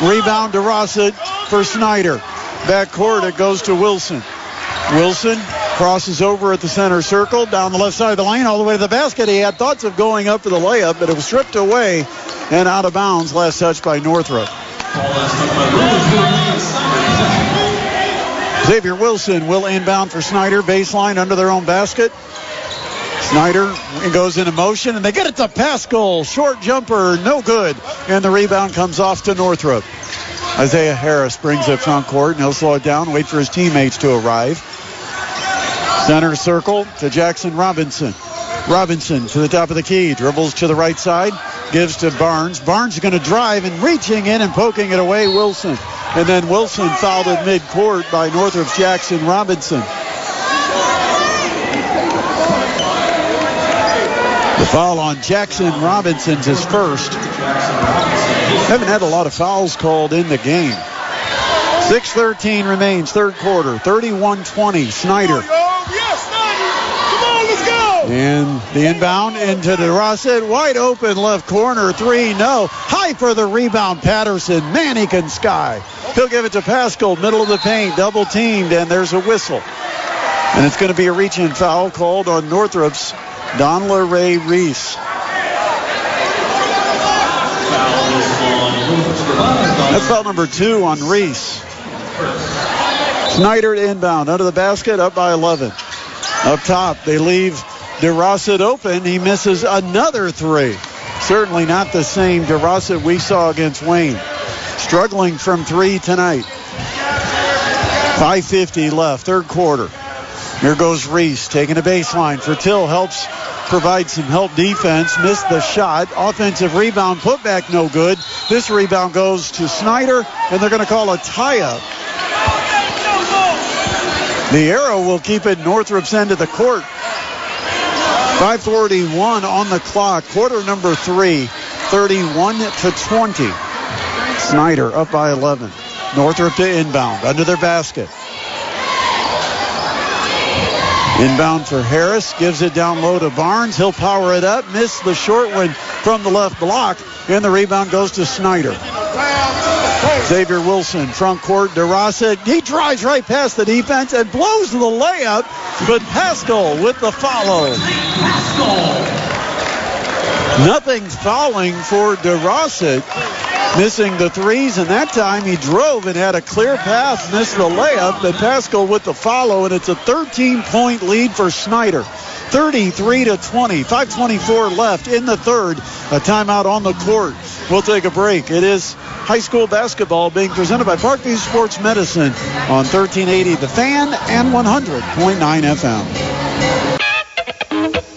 Rebound to Rossett for Snider. Backcourt, it goes to Wilson. Wilson crosses over at the center circle, down the left side of the lane, all the way to the basket. He had thoughts of going up for the layup, but it was stripped away and out of bounds. Last touch by Northrop. Xavier Wilson will inbound for Snider. Baseline under their own basket. Snider goes into motion, and they get it to Pascal. Short jumper, no good. And the rebound comes off to Northrop. Isaiah Harris brings it front court, and he'll slow it down, wait for his teammates to arrive. Center circle to Jackson Robinson. Robinson to the top of the key, dribbles to the right side, gives to Barnes. Barnes is going to drive and reaching in and poking it away, Wilson. And then Wilson fouled at midcourt by Northrop's Jackson Robinson. The foul on Jackson Robinson's his first. Haven't had a lot of fouls called in the game. 6:13 remains, third quarter. 31-20, Snider. And the inbound into DeRossid. Wide open left corner, three, no. High for the rebound, Patterson. Mannequin Sky. He'll give it to Pascal, middle of the paint, double teamed, and there's a whistle. And it's going to be a reach-in foul called on Northrop's Donla Ray Reese. That's foul number 2 on Reese. Snider to inbound, under the basket, up by 11. Up top, they leave DeRossid open. He misses another three. Certainly not the same DeRossid we saw against Wayne. Struggling from three tonight. 5:50 left, third quarter. Here goes Reese taking a baseline. Fertil helps provide some help defense. Missed the shot. Offensive rebound. Put back no good. This rebound goes to Snider, and they're going to call a tie-up. The arrow will keep it Northrop's end of the court. 5:41 on the clock. Quarter number 3, 31-20. Snider up by 11. Northrop to inbound under their basket. Inbound for Harris. Gives it down low to Barnes. He'll power it up. Missed the short one from the left block. And the rebound goes to Snider. Xavier Wilson, front court. DeRosa, he drives right past the defense and blows the layup. But Pascal with the follow. Nothing fouling for DeRosa. Missing the threes, and that time he drove and had a clear path, missed the layup, but Pascal with the follow, and it's a 13-point lead for Snider. 33-20, 5:24 left in the third. A timeout on the court. We'll take a break. It is high school basketball being presented by Parkview Sports Medicine on 1380 The Fan and 100.9 FM.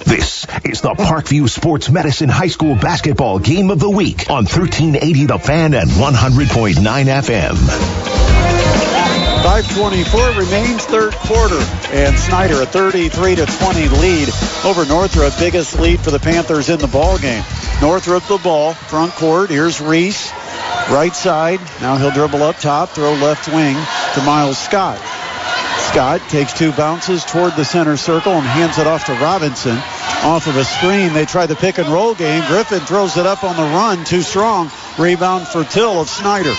This is the Parkview Sports Medicine High School Basketball Game of the Week on 1380 The Fan and 100.9 FM. 5:24 remains third quarter, and Snider a 33-20 lead over Northrop. Biggest lead for the Panthers in the ball game. Northrop the ball, front court. Here's Reese, right side. Now he'll dribble up top, throw left wing to Miles Scott. Scott takes two bounces toward the center circle and hands it off to Robinson. Off of a screen, they try the pick and roll game. Griffin throws it up on the run, too strong. Rebound for Till of Snider.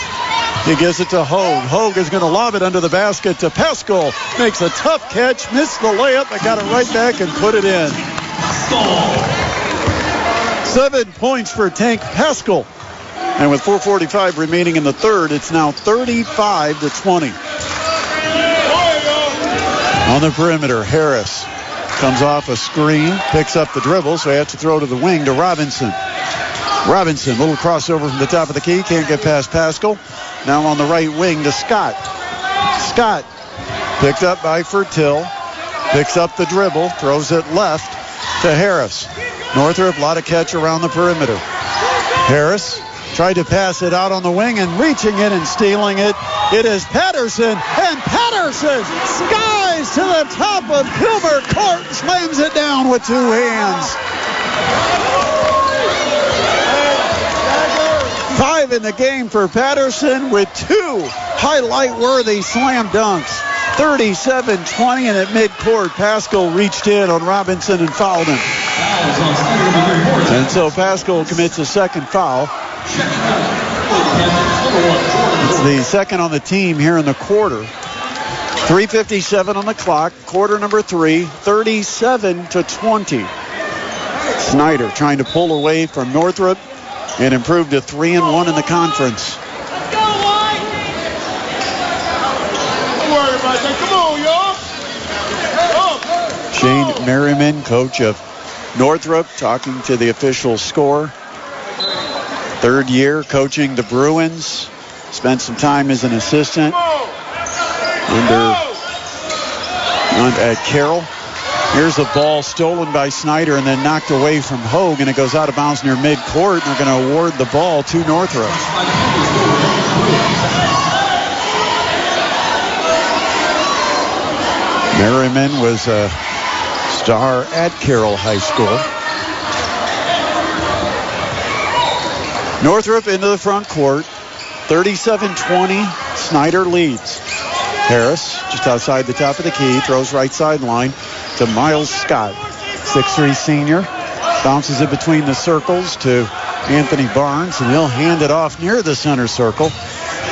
He gives it to Hogue. Hogue is going to lob it under the basket to Pascal. Makes a tough catch, missed the layup, but got it right back and put it in. 7 points for Tank Pascal. And with 4:45 remaining in the third, it's now 35-20. On the perimeter, Harris comes off a screen, picks up the dribble, so he has to throw to the wing to Robinson. Robinson, little crossover from the top of the key, can't get past Pascal. Now on the right wing to Scott. Scott, picked up by Fertil, picks up the dribble, throws it left to Harris. Northrop, a lot of catch around the perimeter. Harris tried to pass it out on the wing, and reaching in and stealing it, it is Patterson, and Patterson skies to the top of Kilmer Court, slams it down with two hands. 5 in the game for Patterson with two highlight-worthy slam dunks. 37-20, and at midcourt, Pascal reached in on Robinson and fouled him. And so Pascal commits a second foul. It's the second on the team here in the quarter. 3:57 on the clock. Quarter number 3, 37-20. Snider trying to pull away from Northrop and improve to 3-1 in the conference. Don't worry about that. Come on, y'all. Shane Merriman, coach of Northrop, talking to the official score. Third year coaching the Bruins. Spent some time as an assistant at Carroll. Here's a ball stolen by Snider and then knocked away from Hogue, and it goes out of bounds near midcourt, and they're going to award the ball to Northrop. Merriman was a star at Carroll High School. Northrop into the front court. 37-20. Snider leads. Harris just outside the top of the key. Throws right sideline to Miles Scott. 6'3 senior. Bounces it between the circles to Anthony Barnes, and he'll hand it off near the center circle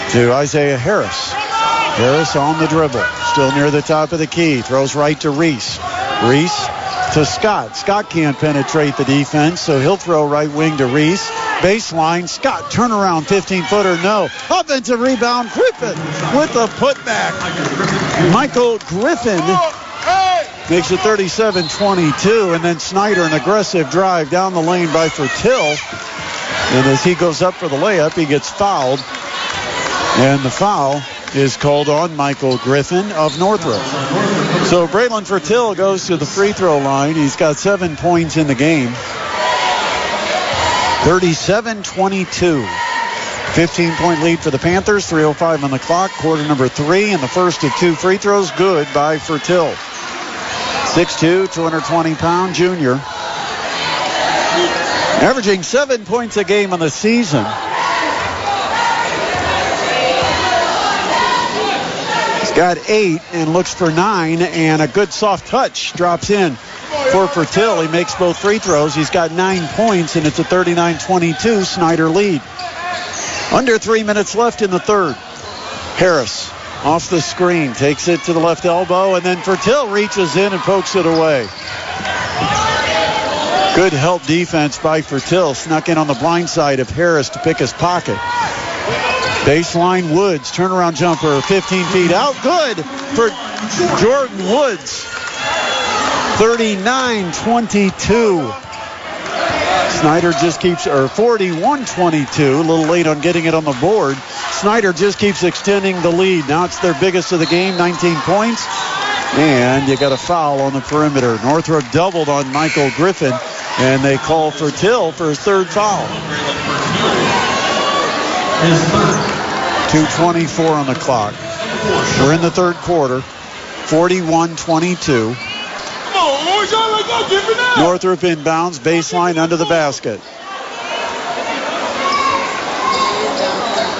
to Isaiah Harris. Harris on the dribble. Still near the top of the key. Throws right to Reese. Reese to Scott. Scott can't penetrate the defense, so he'll throw right wing to Reese. Baseline, Scott, turnaround, 15-footer, no. Offensive rebound, Griffin with the putback. Michael Griffin makes it 37-22, and then Snider, an aggressive drive down the lane by Fertil. And as he goes up for the layup, he gets fouled. And the foul is called on Michael Griffin of Northrop. So Braylon Fertil goes to the free throw line. He's got 7 points in the game. 37-22. 15-point lead for the Panthers. 3:05 on the clock. Quarter number 3, and the first of 2 free throws good by Fertil. 6'2", 220-pound junior. Averaging 7 points a game on the season. He's got 8 and looks for 9, and a good soft touch drops in for Fertil. He makes both free throws. He's got 9 points, and it's a 39-22 Snider lead. Under 3 minutes left in the third. Harris off the screen, takes it to the left elbow, and then Fertil reaches in and pokes it away. Good help defense by Fertil. Snuck in on the blind side of Harris to pick his pocket. Baseline Woods, turnaround jumper, 15 feet out. Good for Jordan Woods. 39-22. Snider just keeps, or 41-22, a little late on getting it on the board. Snider just keeps extending the lead. Now it's their biggest of the game, 19 points. And you got a foul on the perimeter. Northrop doubled on Michael Griffin, and they call Fertil for his third foul. 2:24 on the clock. We're in the third quarter. 41-22. Northrop inbounds, baseline under the basket.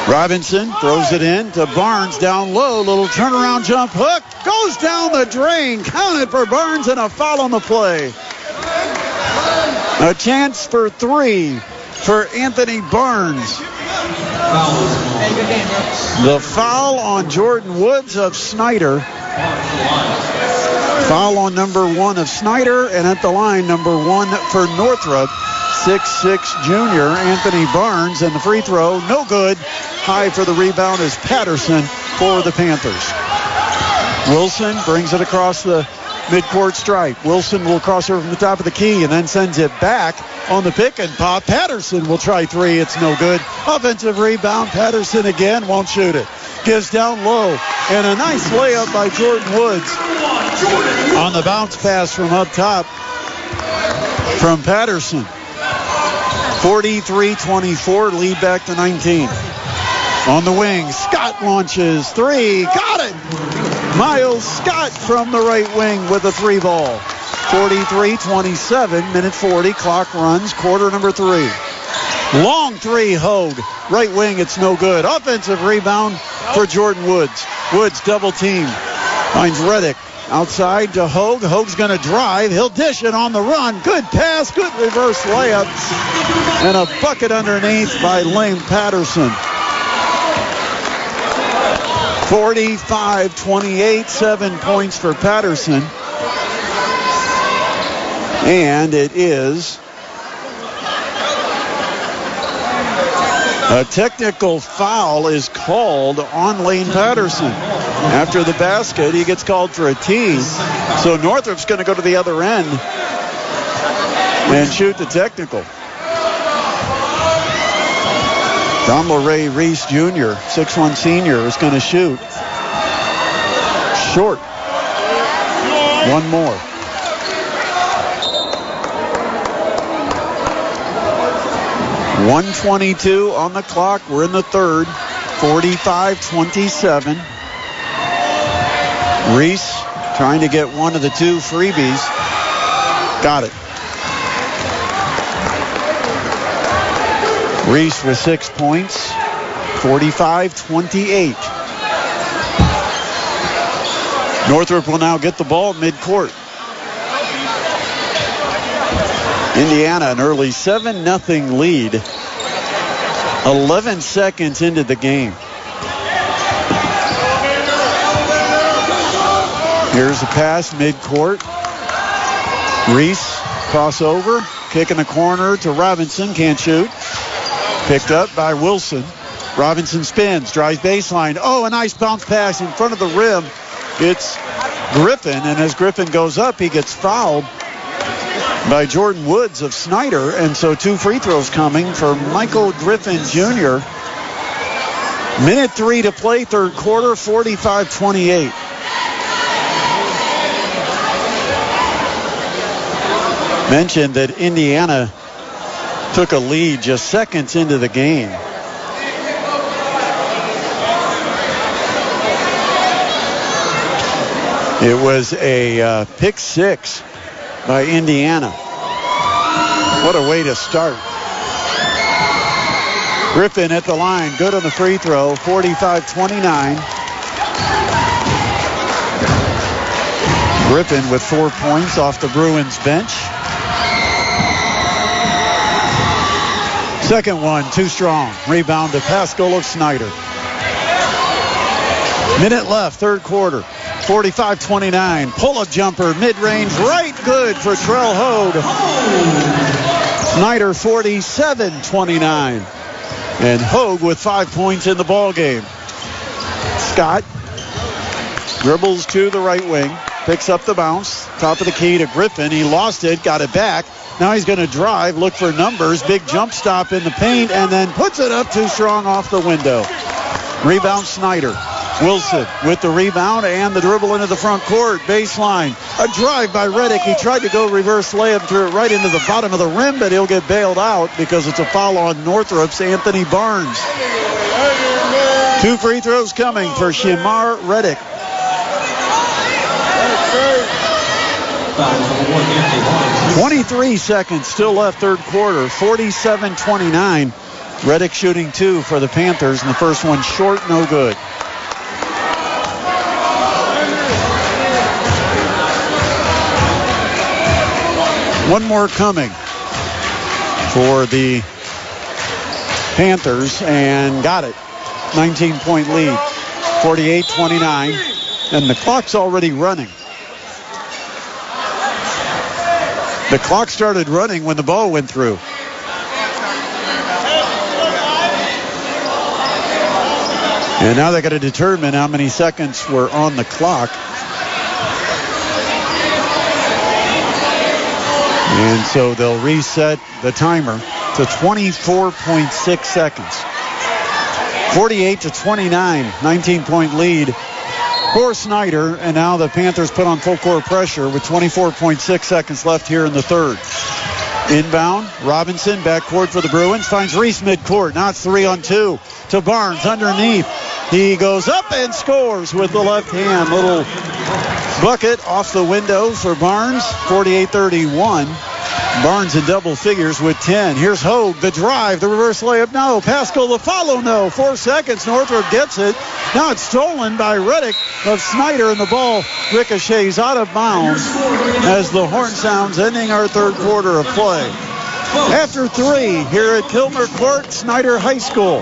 Robinson throws it in to Barnes down low. Little turnaround jump hook. Goes down the drain. Counted for Barnes, and a foul on the play. A chance for 3 for Anthony Barnes. The foul on Jordan Woods of Snider. Foul on number 1 of Snider, and at the line, number 1 for Northrop, 6'6" junior Anthony Barnes, and the free throw, no good. High for the rebound is Patterson for the Panthers. Wilson brings it across the midcourt stripe. Wilson will cross over from the top of the key and then sends it back on the pick and pop. Patterson will try 3. It's no good. Offensive rebound. Patterson again won't shoot it. Gives down low, and a nice layup by Jordan Woods on the bounce pass from up top from Patterson. 43-24, lead back to 19. On the wing, Scott launches 3. Got it! Miles Scott from the right wing with a 3 ball. 43-27, minute 40, clock runs, quarter number 3. Long 3, Hogue. Right wing, it's no good. Offensive rebound for Jordan Woods. Woods double team. Finds Reddick. Outside to Hogue. Hogue's going to drive. He'll dish it on the run. Good pass. Good reverse layup. And a bucket underneath by Lane Patterson. 45-28. 7 points for Patterson. And it is a technical foul is called on Lane Patterson. After the basket, he gets called for a tee. So Northrop's going to go to the other end and shoot the technical. Don LeRae Reese Jr., 6'1" senior, is going to shoot. Short. One more. .122 on the clock. We're in the third. 45-27. Reese trying to get one of the 2 freebies. Got it. Reese with 6 points. 45-28. Northrop will now get the ball at midcourt. Indiana, an early 7-0 lead. 11 seconds into the game. Here's a pass midcourt. Reese, crossover, kick in the corner to Robinson, can't shoot. Picked up by Wilson. Robinson spins, drives baseline. Oh, a nice bounce pass in front of the rim. It's Griffin, and as Griffin goes up, he gets fouled by Jordan Woods of Snider, and so 2 free throws coming for Michael Griffin Jr. Minute 3 to play, third quarter, 45-28. Mentioned that Indiana took a lead just seconds into the game. It was a pick six by Indiana. What a way to start. Griffin at the line, good on the free throw, 45-29. Griffin with 4 points off the Bruins bench. Second one, too strong. Rebound to Pascal of Snider. Minute left, third quarter. 45-29. Pull-up jumper, mid-range, right, good for Trell Hogue. Snider 47-29. And Hogue with 5 points in the ball game. Scott dribbles to the right wing, picks up the bounce, top of the key to Griffin. He lost it, got it back. Now he's going to drive, look for numbers, big jump stop in the paint, and then puts it up too strong off the window. Rebound Snider. Wilson with the rebound and the dribble into the front court. Baseline. A drive by Reddick. He tried to go reverse layup, threw it right into the bottom of the rim, but he'll get bailed out because it's a foul on Northrop's Anthony Barnes. 2 free throws coming for Shamar Reddick. 23 seconds still left, third quarter. 47-29. Reddick shooting 2 for the Panthers, and the first one short, no good. One more coming for the Panthers, and got it. 19-point lead, 48-29, and the clock's already running. The clock started running when the ball went through. And now they got to determine how many seconds were on the clock. And so they'll reset the timer to 24.6 seconds. 48-29, 19-point lead for Snider. And now the Panthers put on full court pressure with 24.6 seconds left here in the third. Inbound, Robinson, backcourt for the Bruins, finds Reese midcourt. Now it's 3-on-2 to Barnes underneath. He goes up and scores with the left hand. Little bucket off the window for Barnes, 48-31. Barnes in double figures with 10. Here's Hogue, the drive, the reverse layup, no. Pascal, the follow, no. 4 seconds, Northrop gets it. Now it's stolen by Reddick of Snider, and the ball ricochets out of bounds as the horn sounds, ending our third quarter of play. After 3 here at Kilmer Court, Snider High School.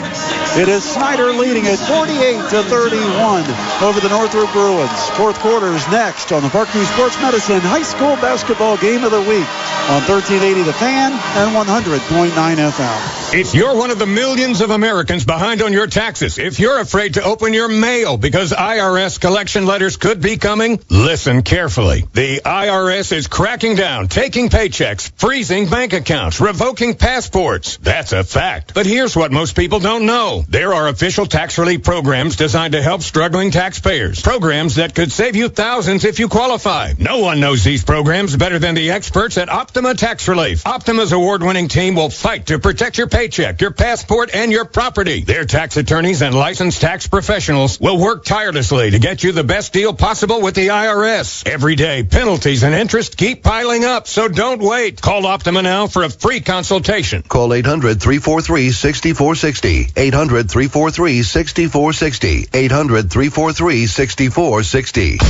It is Snider leading at 48-31 over the Northrop Bruins. Fourth quarter is next on the Parkview Sports Medicine High School Basketball Game of the Week on 1380 The Fan and 100.9 FM. If you're one of the millions of Americans behind on your taxes, if you're afraid to open your mail because IRS collection letters could be coming, listen carefully. The IRS is cracking down, taking paychecks, freezing bank accounts, revoking passports. That's a fact. But here's what most people don't know. There are official tax relief programs designed to help struggling taxpayers. Programs that could save you thousands if you qualify. No one knows these programs better than the experts at Optima Tax Relief. Optima's award-winning team will fight to protect your paycheck, your passport, and your property. Their tax attorneys and licensed tax professionals will work tirelessly to get you the best deal possible with the IRS. Every day, penalties and interest keep piling up, so don't wait. Call Optima now for a free consultation. Call 800-343-6460. 800-343-6460. 800-343-6460.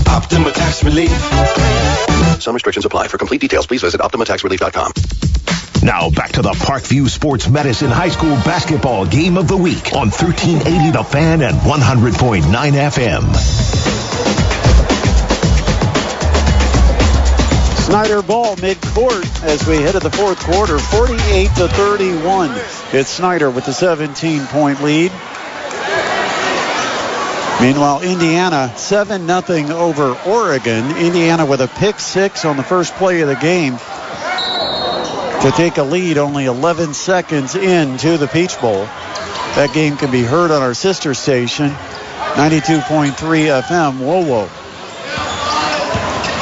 Optima Tax Relief. Some restrictions apply. For complete details, please visit OptimaTaxRelief.com. Now back to the Parkview Sports Medicine High School Basketball Game of the Week on 1380 The Fan and 100.9 FM. Snider ball mid-court as we head to the fourth quarter, 48-31. It's Snider with the 17-point lead. Meanwhile, Indiana 7-0 over Oregon. Indiana with a pick 6 on the first play of the game to take a lead only 11 seconds into the Peach Bowl. That game can be heard on our sister station, 92.3 FM, WoWo.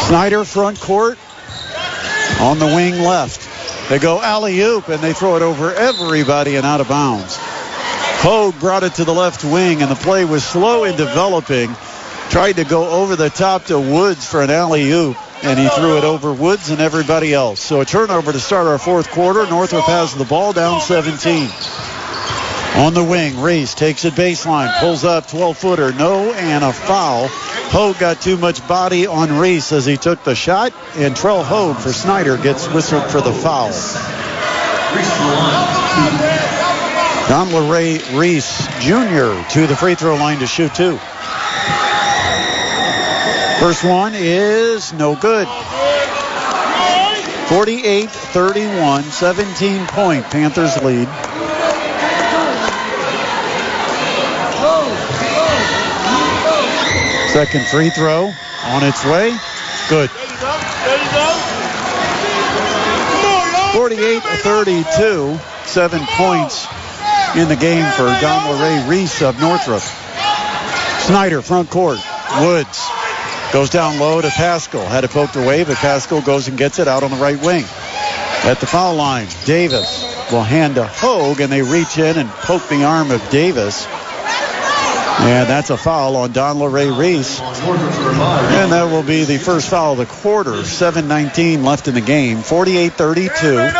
Snider front court on the wing left. They go alley-oop, and they throw it over everybody and out of bounds. Hogue brought it to the left wing, and the play was slow in developing. Tried to go over the top to Woods for an alley-oop, and he threw it over Woods and everybody else. So a turnover to start our fourth quarter. Northrop has the ball, down 17. On the wing, Reese takes it baseline, pulls up, 12-footer, no, and a foul. Hogue got too much body on Reese as he took the shot, and Trell Hogue for Snider gets whistled for the foul. Don LeRae Reese Jr. to the free throw line to shoot two. First one is no good. 48-31, 17-point Panthers lead. Second free throw on its way. Good. 48-32, 7 points in the game for Don LeRae Reese of Northrop. Snider front court. Woods goes down low to Pascal. Had it poked away, but Pascal goes and gets it out on the right wing. At the foul line, Davis will hand to Hogue, and they reach in and poke the arm of Davis. And that's a foul on Don LeRae Reese. And that will be the first foul of the quarter. 7:19 left in the game. 48-32.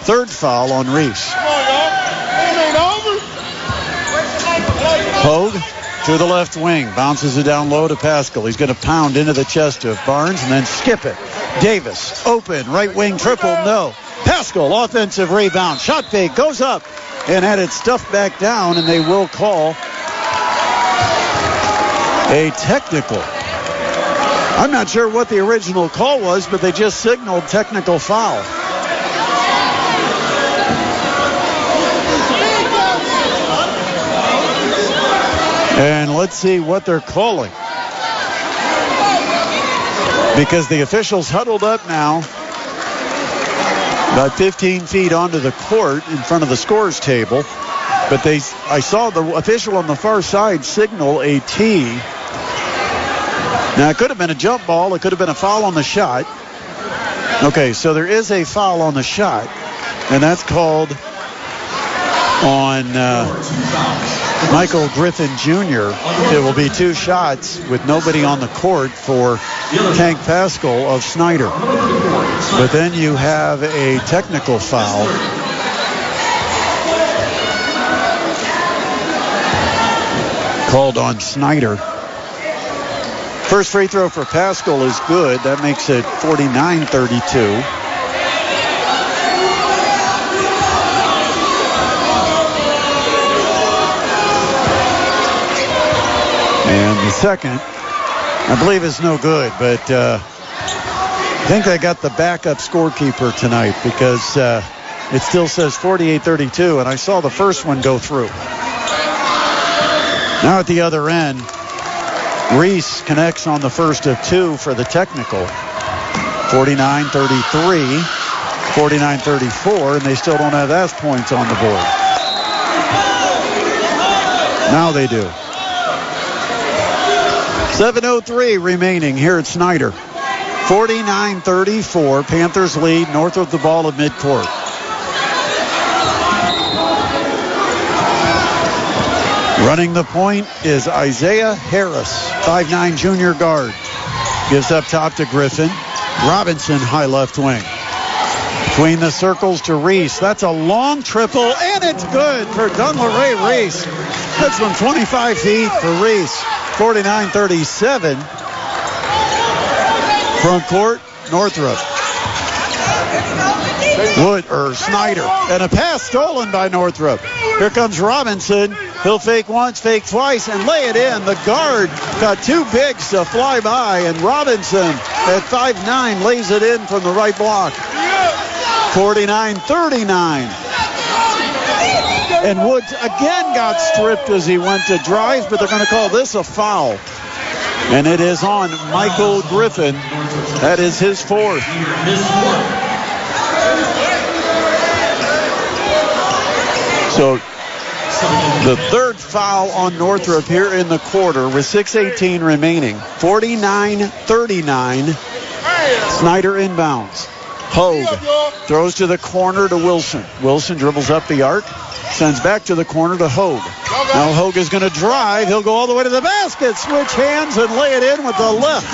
Third foul on Reese. Hogue to the left wing. Bounces it down low to Pascal. He's going to pound into the chest of Barnes and then skip it. Davis open. Right wing triple. No. Pascal offensive rebound. Shot fake. Goes up and had it stuffed back down, and they will call a technical. I'm not sure what the original call was, but they just signaled technical foul. And let's see what they're calling. Because the officials huddled up now about 15 feet onto the court in front of the scores table. But I saw the official on the far side signal a tee. Now, it could have been a jump ball. It could have been a foul on the shot. Okay, so there is a foul on the shot, and that's called on Michael Griffin Jr. It will be two shots with nobody on the court for Tank Pascal of Snider. But then you have a technical foul. Called on Snider. First free throw for Pascal is good. That makes it 49-32. And the second, I believe, is no good, but I think they got the backup scorekeeper tonight because it still says 48-32, and I saw the first one go through. Now at the other end, Reese connects on the first of two for the technical. 49-33, 49-34, and they still don't have ass points on the board. Now they do. 7:03 remaining here at Snider. 49-34, Panthers lead. Northrop the ball at midcourt. Running the point is Isaiah Harris, 5'9" junior guard. Gives up top to Griffin. Robinson, high left wing. Between the circles to Reese. That's a long triple, and it's good for Don LeRae Reese. That's from 25 feet for Reese. 49-37. Front court, Northrop. Snider. And a pass stolen by Northrop. Here comes Robinson. He'll fake once, fake twice, and lay it in. The guard got two bigs to fly by, and Robinson at 5'9" lays it in from the right block. 49-39. And Woods again got stripped as he went to drive, but they're going to call this a foul. And it is on Michael Griffin. That is his fourth. So The third foul on Northrop here in the quarter with 6:18 remaining. 49-39. Snider inbounds. Hogue throws to the corner to Wilson. Wilson dribbles up the arc, sends back to the corner to Hogue. Now Hogue is going to drive. He'll go all the way to the basket, switch hands, and lay it in with the left.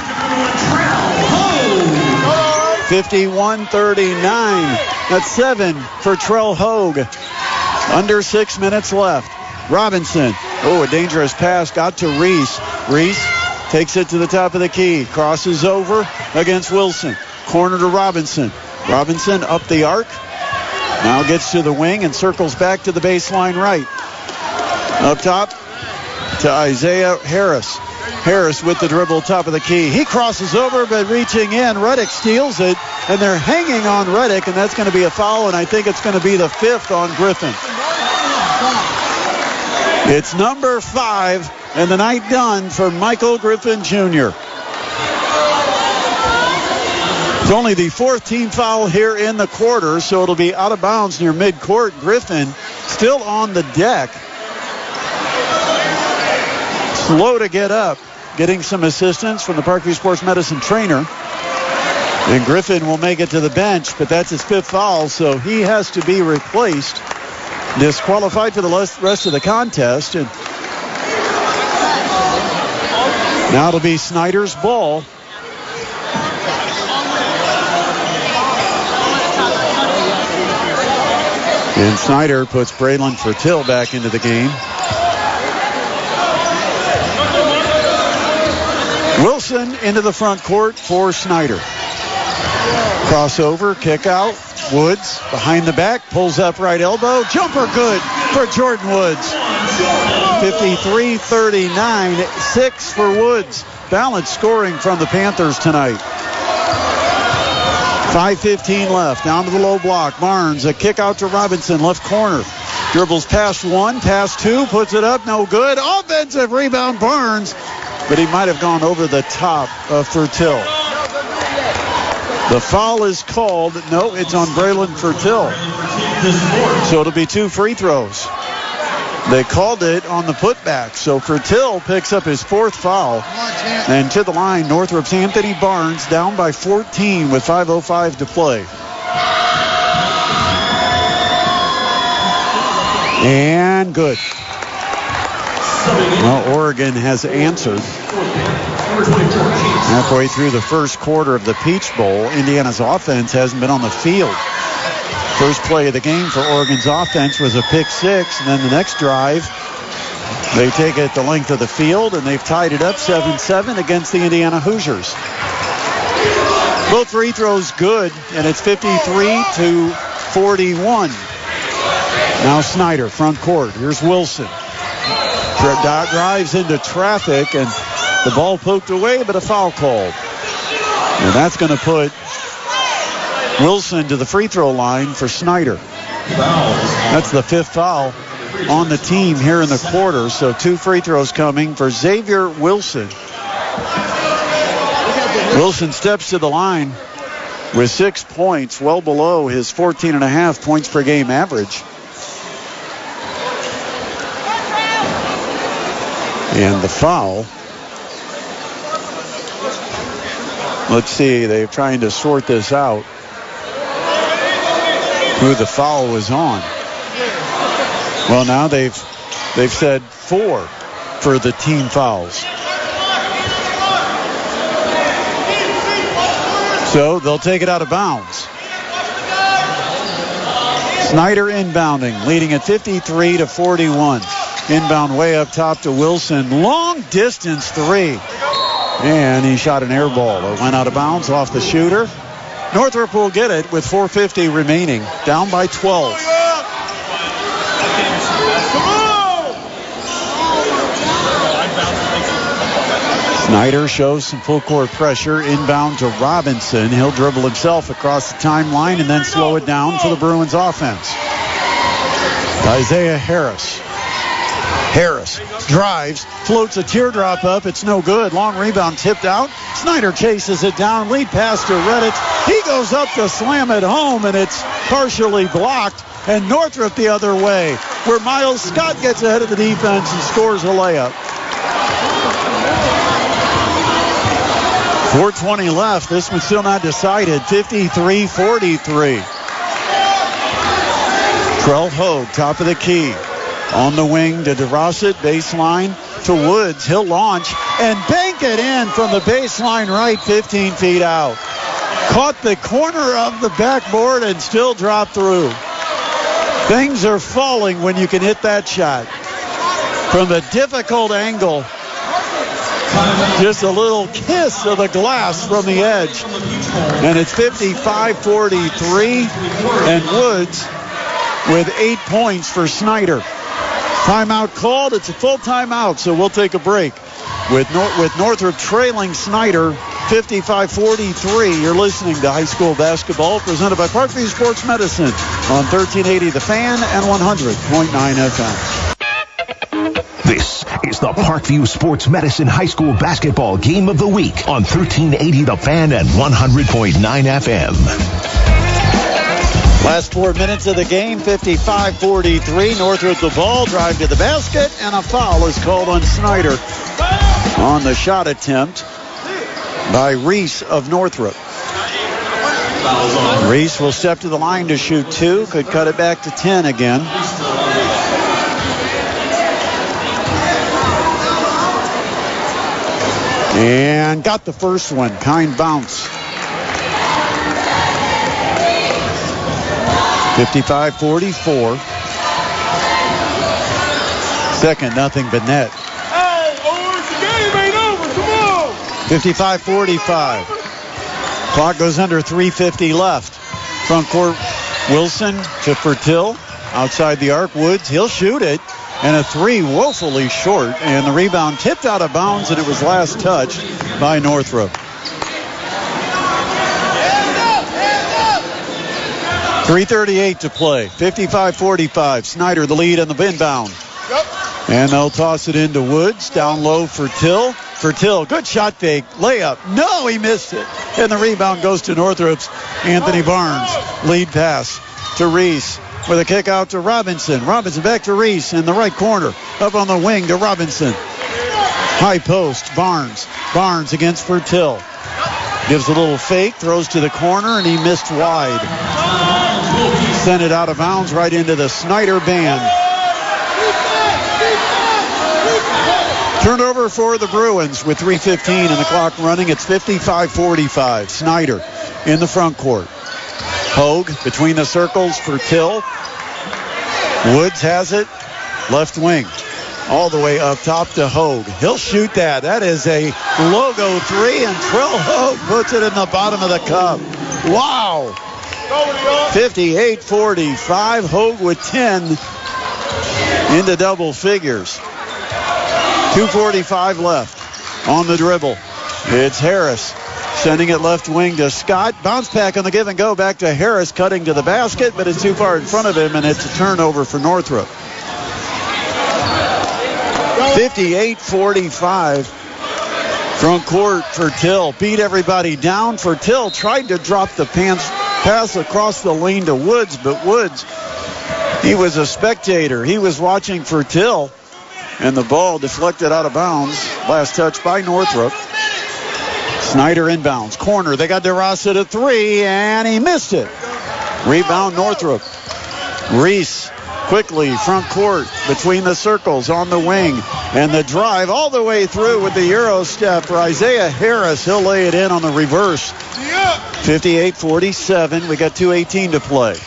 51-39. That's 7 for Trell Hogue. Under 6 minutes left. Robinson. Oh, a dangerous pass. Got to Reese. Reese takes it to the top of the key. Crosses over against Wilson. Corner to Robinson. Robinson up the arc. Now gets to the wing and circles back to the baseline right. Up top to Isaiah Harris. Harris with the dribble, top of the key. He crosses over, but reaching in. Reddick steals it, and they're hanging on Reddick, and that's going to be a foul, and I think it's going to be the 5th on Griffin. It's number 5, and the night done for Michael Griffin Jr. It's only the 4th team foul here in the quarter, so it'll be out of bounds near midcourt. Griffin still on the deck. Slow to get up, getting some assistance from the Parkview Sports Medicine trainer. And Griffin will make it to the bench, but that's his 5th foul, so he has to be replaced. Disqualified for the rest of the contest. And now it'll be Snider's ball. And Snider puts Braylon Fertil back into the game. Wilson into the front court for Snider. Crossover, kick out. Woods behind the back, pulls up right elbow. Jumper good for Jordan Woods. 53-39, 6 for Woods. Balanced scoring from the Panthers tonight. 5:15 left. Down to the low block. Barnes, a kick out to Robinson, left corner. Dribbles past 1, past 2, puts it up, no good. Offensive rebound, Barnes. But he might have gone over the top of Fertil. The foul is called. No, it's on Braylon Fertil. So it'll be 2 free throws. They called it on the putback. So Fertil picks up his 4th foul. And to the line, Northrop's Anthony Barnes down by 14 with 5:05 to play. And good. Well, Oregon has answered. Halfway through the first quarter of the Peach Bowl, Indiana's offense hasn't been on the field. First play of the game for Oregon's offense was a pick 6, and then the next drive, they take it the length of the field, and they've tied it up 7-7 against the Indiana Hoosiers. Both free throws good, and it's 53-41. Now Snider, front court. Here's Wilson. Drives into traffic, and the ball poked away, but a foul called. And that's going to put Wilson to the free throw line for Snider. That's the 5th foul on the team here in the quarter. So 2 free throws coming for Xavier Wilson. Wilson steps to the line with 6 points, well below his 14.5 points per game average. And the foul. Let's see, they're trying to sort this out. Who the foul was on. Well, now they've said 4 for the team fouls. So they'll take it out of bounds. Snider inbounding, leading at 53-41. Inbound way up top to Wilson. Long distance 3. And he shot an air ball. It went out of bounds off the shooter. Northrop will get it with 4:50 remaining. Down by 12. Snider shows some full court pressure. Inbound to Robinson. He'll dribble himself across the timeline and then slow it down for the Bruins offense. Isaiah Harris. Harris drives, floats a teardrop up. It's no good. Long rebound tipped out. Snider chases it down. Lead pass to Redditch. He goes up to slam it home, and it's partially blocked. And Northrop the other way. where Miles Scott gets ahead of the defense and scores a layup. 4:20 left. This one's still not decided. 53-43. Trell Hogue, top of the key. On the wing to DeRosset, baseline to Woods. He'll launch and bank it in from the baseline right, 15 feet out. Caught the corner of the backboard and still dropped through. Things are falling when you can hit that shot. From a difficult angle. Just a little kiss of the glass from the edge. And it's 55-43. And Woods with 8 points for Snider. Timeout called. It's a full timeout, so we'll take a break. With Northrop trailing Snider 55-43. You're listening to high school basketball presented by Parkview Sports Medicine on 1380 The Fan and 100.9 FM. This is the Parkview Sports Medicine High School Basketball Game of the Week on 1380 The Fan and 100.9 FM. Last 4 minutes of the game, 55-43. Northrop the ball, drive to the basket, and a foul is called on Snider on the shot attempt by Reese of Northrop. Reese will step to the line to shoot 2. Could cut it back to 10 again. And got the first one. Kind bounce. 55-44. Second, nothing but net. Hey, Orange, the game ain't over. Come on. 55-45. Clock goes under 3:50 left. Front court, Wilson to Fertil. Outside the arc, Woods. He'll shoot it. And a 3 woefully short. And the rebound tipped out of bounds, and it was last touched by Northrop. 3:38 to play. 55-45. Snider the lead on the inbound. And they'll toss it into Woods. Down low for Till. Good shot fake. Layup. No, he missed it. And the rebound goes to Northrop's Anthony Barnes. Lead pass to Reese. With a kick out to Robinson. Robinson back to Reese in the right corner. Up on the wing to Robinson. High post. Barnes against Fertil. Gives a little fake. Throws to the corner, and he missed wide. Sent it out of bounds right into the Snider band. Turnover for the Bruins with 3:15 and the clock running. It's 55-45. Snider in the front court. Hogue between the circles for Till. Woods has it. Left wing. All the way up top to Hogue. He'll shoot that. That is a logo 3, and Trell Hogue puts it in the bottom of the cup. Wow. 58-45. Hogue with 10 into double figures. 2:45 left on the dribble. It's Harris sending it left wing to Scott. Bounce back on the give and go back to Harris, cutting to the basket, but it's too far in front of him, and it's a turnover for Northrop. 58-45. Front court for Till. Beat everybody down. For Till tried to drop the pass across the lane to Woods, but Woods, he was a spectator. He was watching for Till, and the ball deflected out of bounds. Last touch by Northrop. Snider inbounds. Corner. They got DeRosset at 3, and he missed it. Rebound Northrop. Reese quickly front court between the circles on the wing. And the drive all the way through with the Euro step for Isaiah Harris. He'll lay it in on the reverse. 58-47. We got 2:18 to play.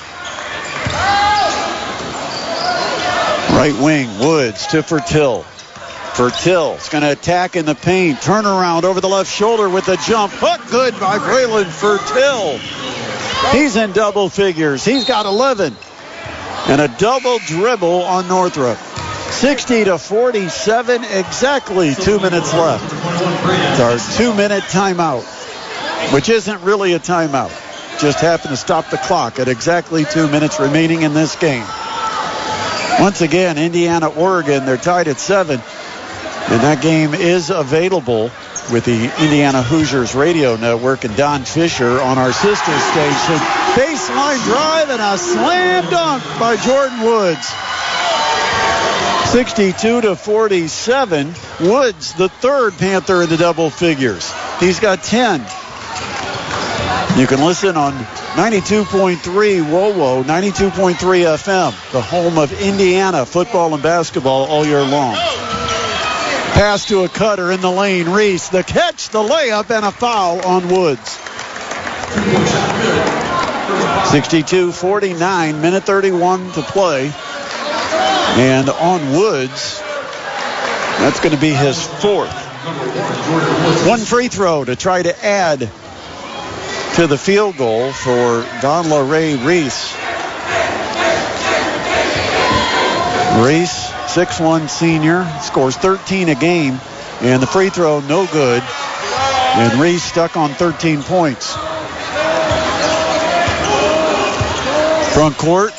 Right wing, Woods to Fertil. Fertil's going to attack in the paint. Turnaround over the left shoulder with a jump. Hook good by Braylon Fertil. He's in double figures. He's got 11. And a double dribble on Northrop. 60-47, exactly 2 minutes left. It's our 2-minute timeout, which isn't really a timeout. Just happened to stop the clock at exactly 2 minutes remaining in this game. Once again, Indiana, Oregon, they're tied at 7. And that game is available with the Indiana Hoosiers radio network and Don Fisher on our sister station. Baseline drive and a slam dunk by Jordan Woods. 62-47. Woods, the third Panther in the double figures. He's got 10. You can listen on 92.3 WOWO, 92.3 FM, the home of Indiana football and basketball all year long. Pass to a cutter in the lane. Reese, the catch, the layup, and a foul on Woods. 62-49, minute 31 to play. And on Woods, that's going to be his fourth. One free throw to try to add to the field goal for Don LaRae Reese. Reese, 6'1" senior, scores 13 a game, and the free throw no good. And Reese stuck on 13 points. Front court,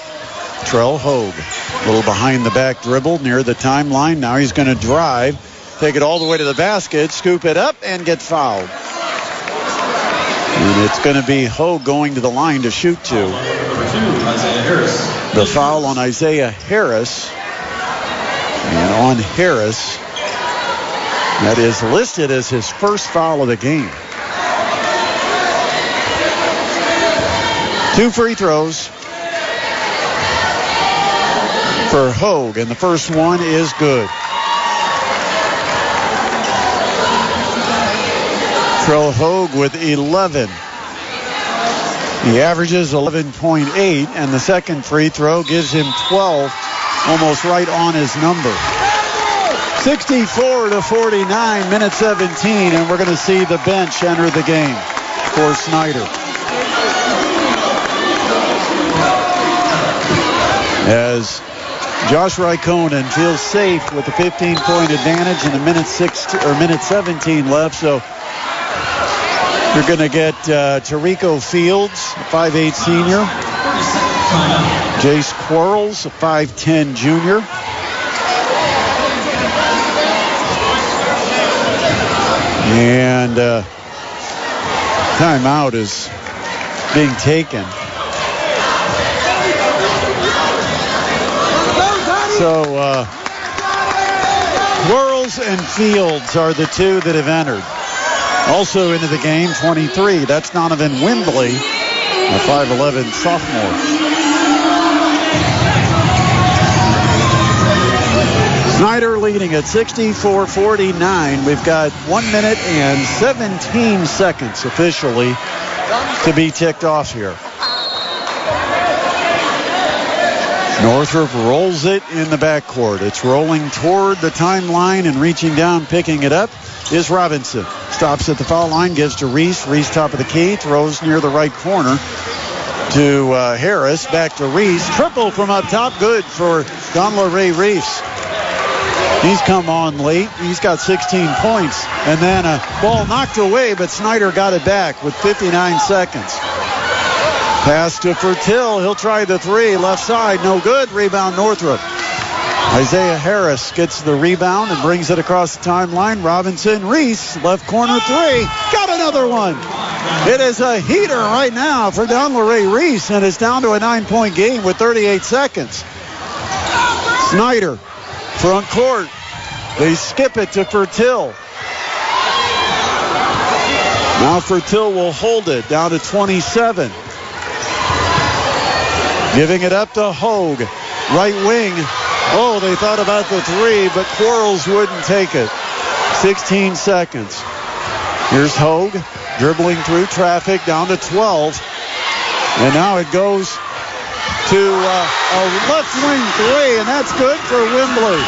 Trell Hogue. A little behind the back dribble near the timeline. Now he's going to drive, take it all the way to the basket, scoop it up, and get fouled. And it's going to be Hogue going to the line to shoot two. The foul on Isaiah Harris. And on Harris, that is listed as his first foul of the game. Two free throws for Hogue, and the first one is good. Trell Hogue with 11. He averages 11.8, and the second free throw gives him 12, almost right on his number. 64-49, minute 17, and we're going to see the bench enter the game for Snider. As Josh Raikkonen feels safe with a 15-point advantage and a minute 17 left, so you're going to get Tarico Fields, a 5'8 senior. Jace Quarles, a 5'10 junior. And timeout is being taken. So Quarles and Fields are the two that have entered. Also into the game, 23. That's Donovan Wembley, a 5'11 sophomore. Snider leading at 64-49. We've got 1 minute and 17 seconds officially to be ticked off here. Northrop rolls it in the backcourt. It's rolling toward the timeline, and reaching down, picking it up is Robinson. Stops at the foul line, gives to Reese. Reese top of the key, throws near the right corner to Harris. Back to Reese. Triple from up top, good for Don LaRae Reese. He's come on late. He's got 16 points. And then a ball knocked away, but Snider got it back with 59 seconds. Pass to Fertil. He'll try the three. Left side, no good. Rebound Northrop. Isaiah Harris gets the rebound and brings it across the timeline. Robinson, Reese, left corner three. Got another one. It is a heater right now for Don LaRae Reese, and it's down to a 9-point game with 38 seconds. Snider, front court. They skip it to Fertil. Now Fertil will hold it down to 27. Giving it up to Hogue. Right wing. Oh, they thought about the three, but Quarles wouldn't take it. 16 seconds. Here's Hogue dribbling through traffic down to 12. And now it goes to a left wing three, and that's good for Wembley.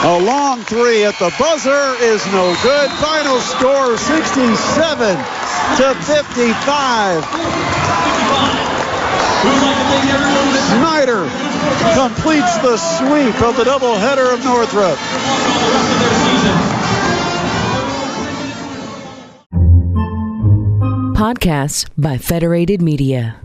A long three at the buzzer is no good. Final score 67-55. Snider completes the sweep of the doubleheader of Northrop. Podcasts by Federated Media.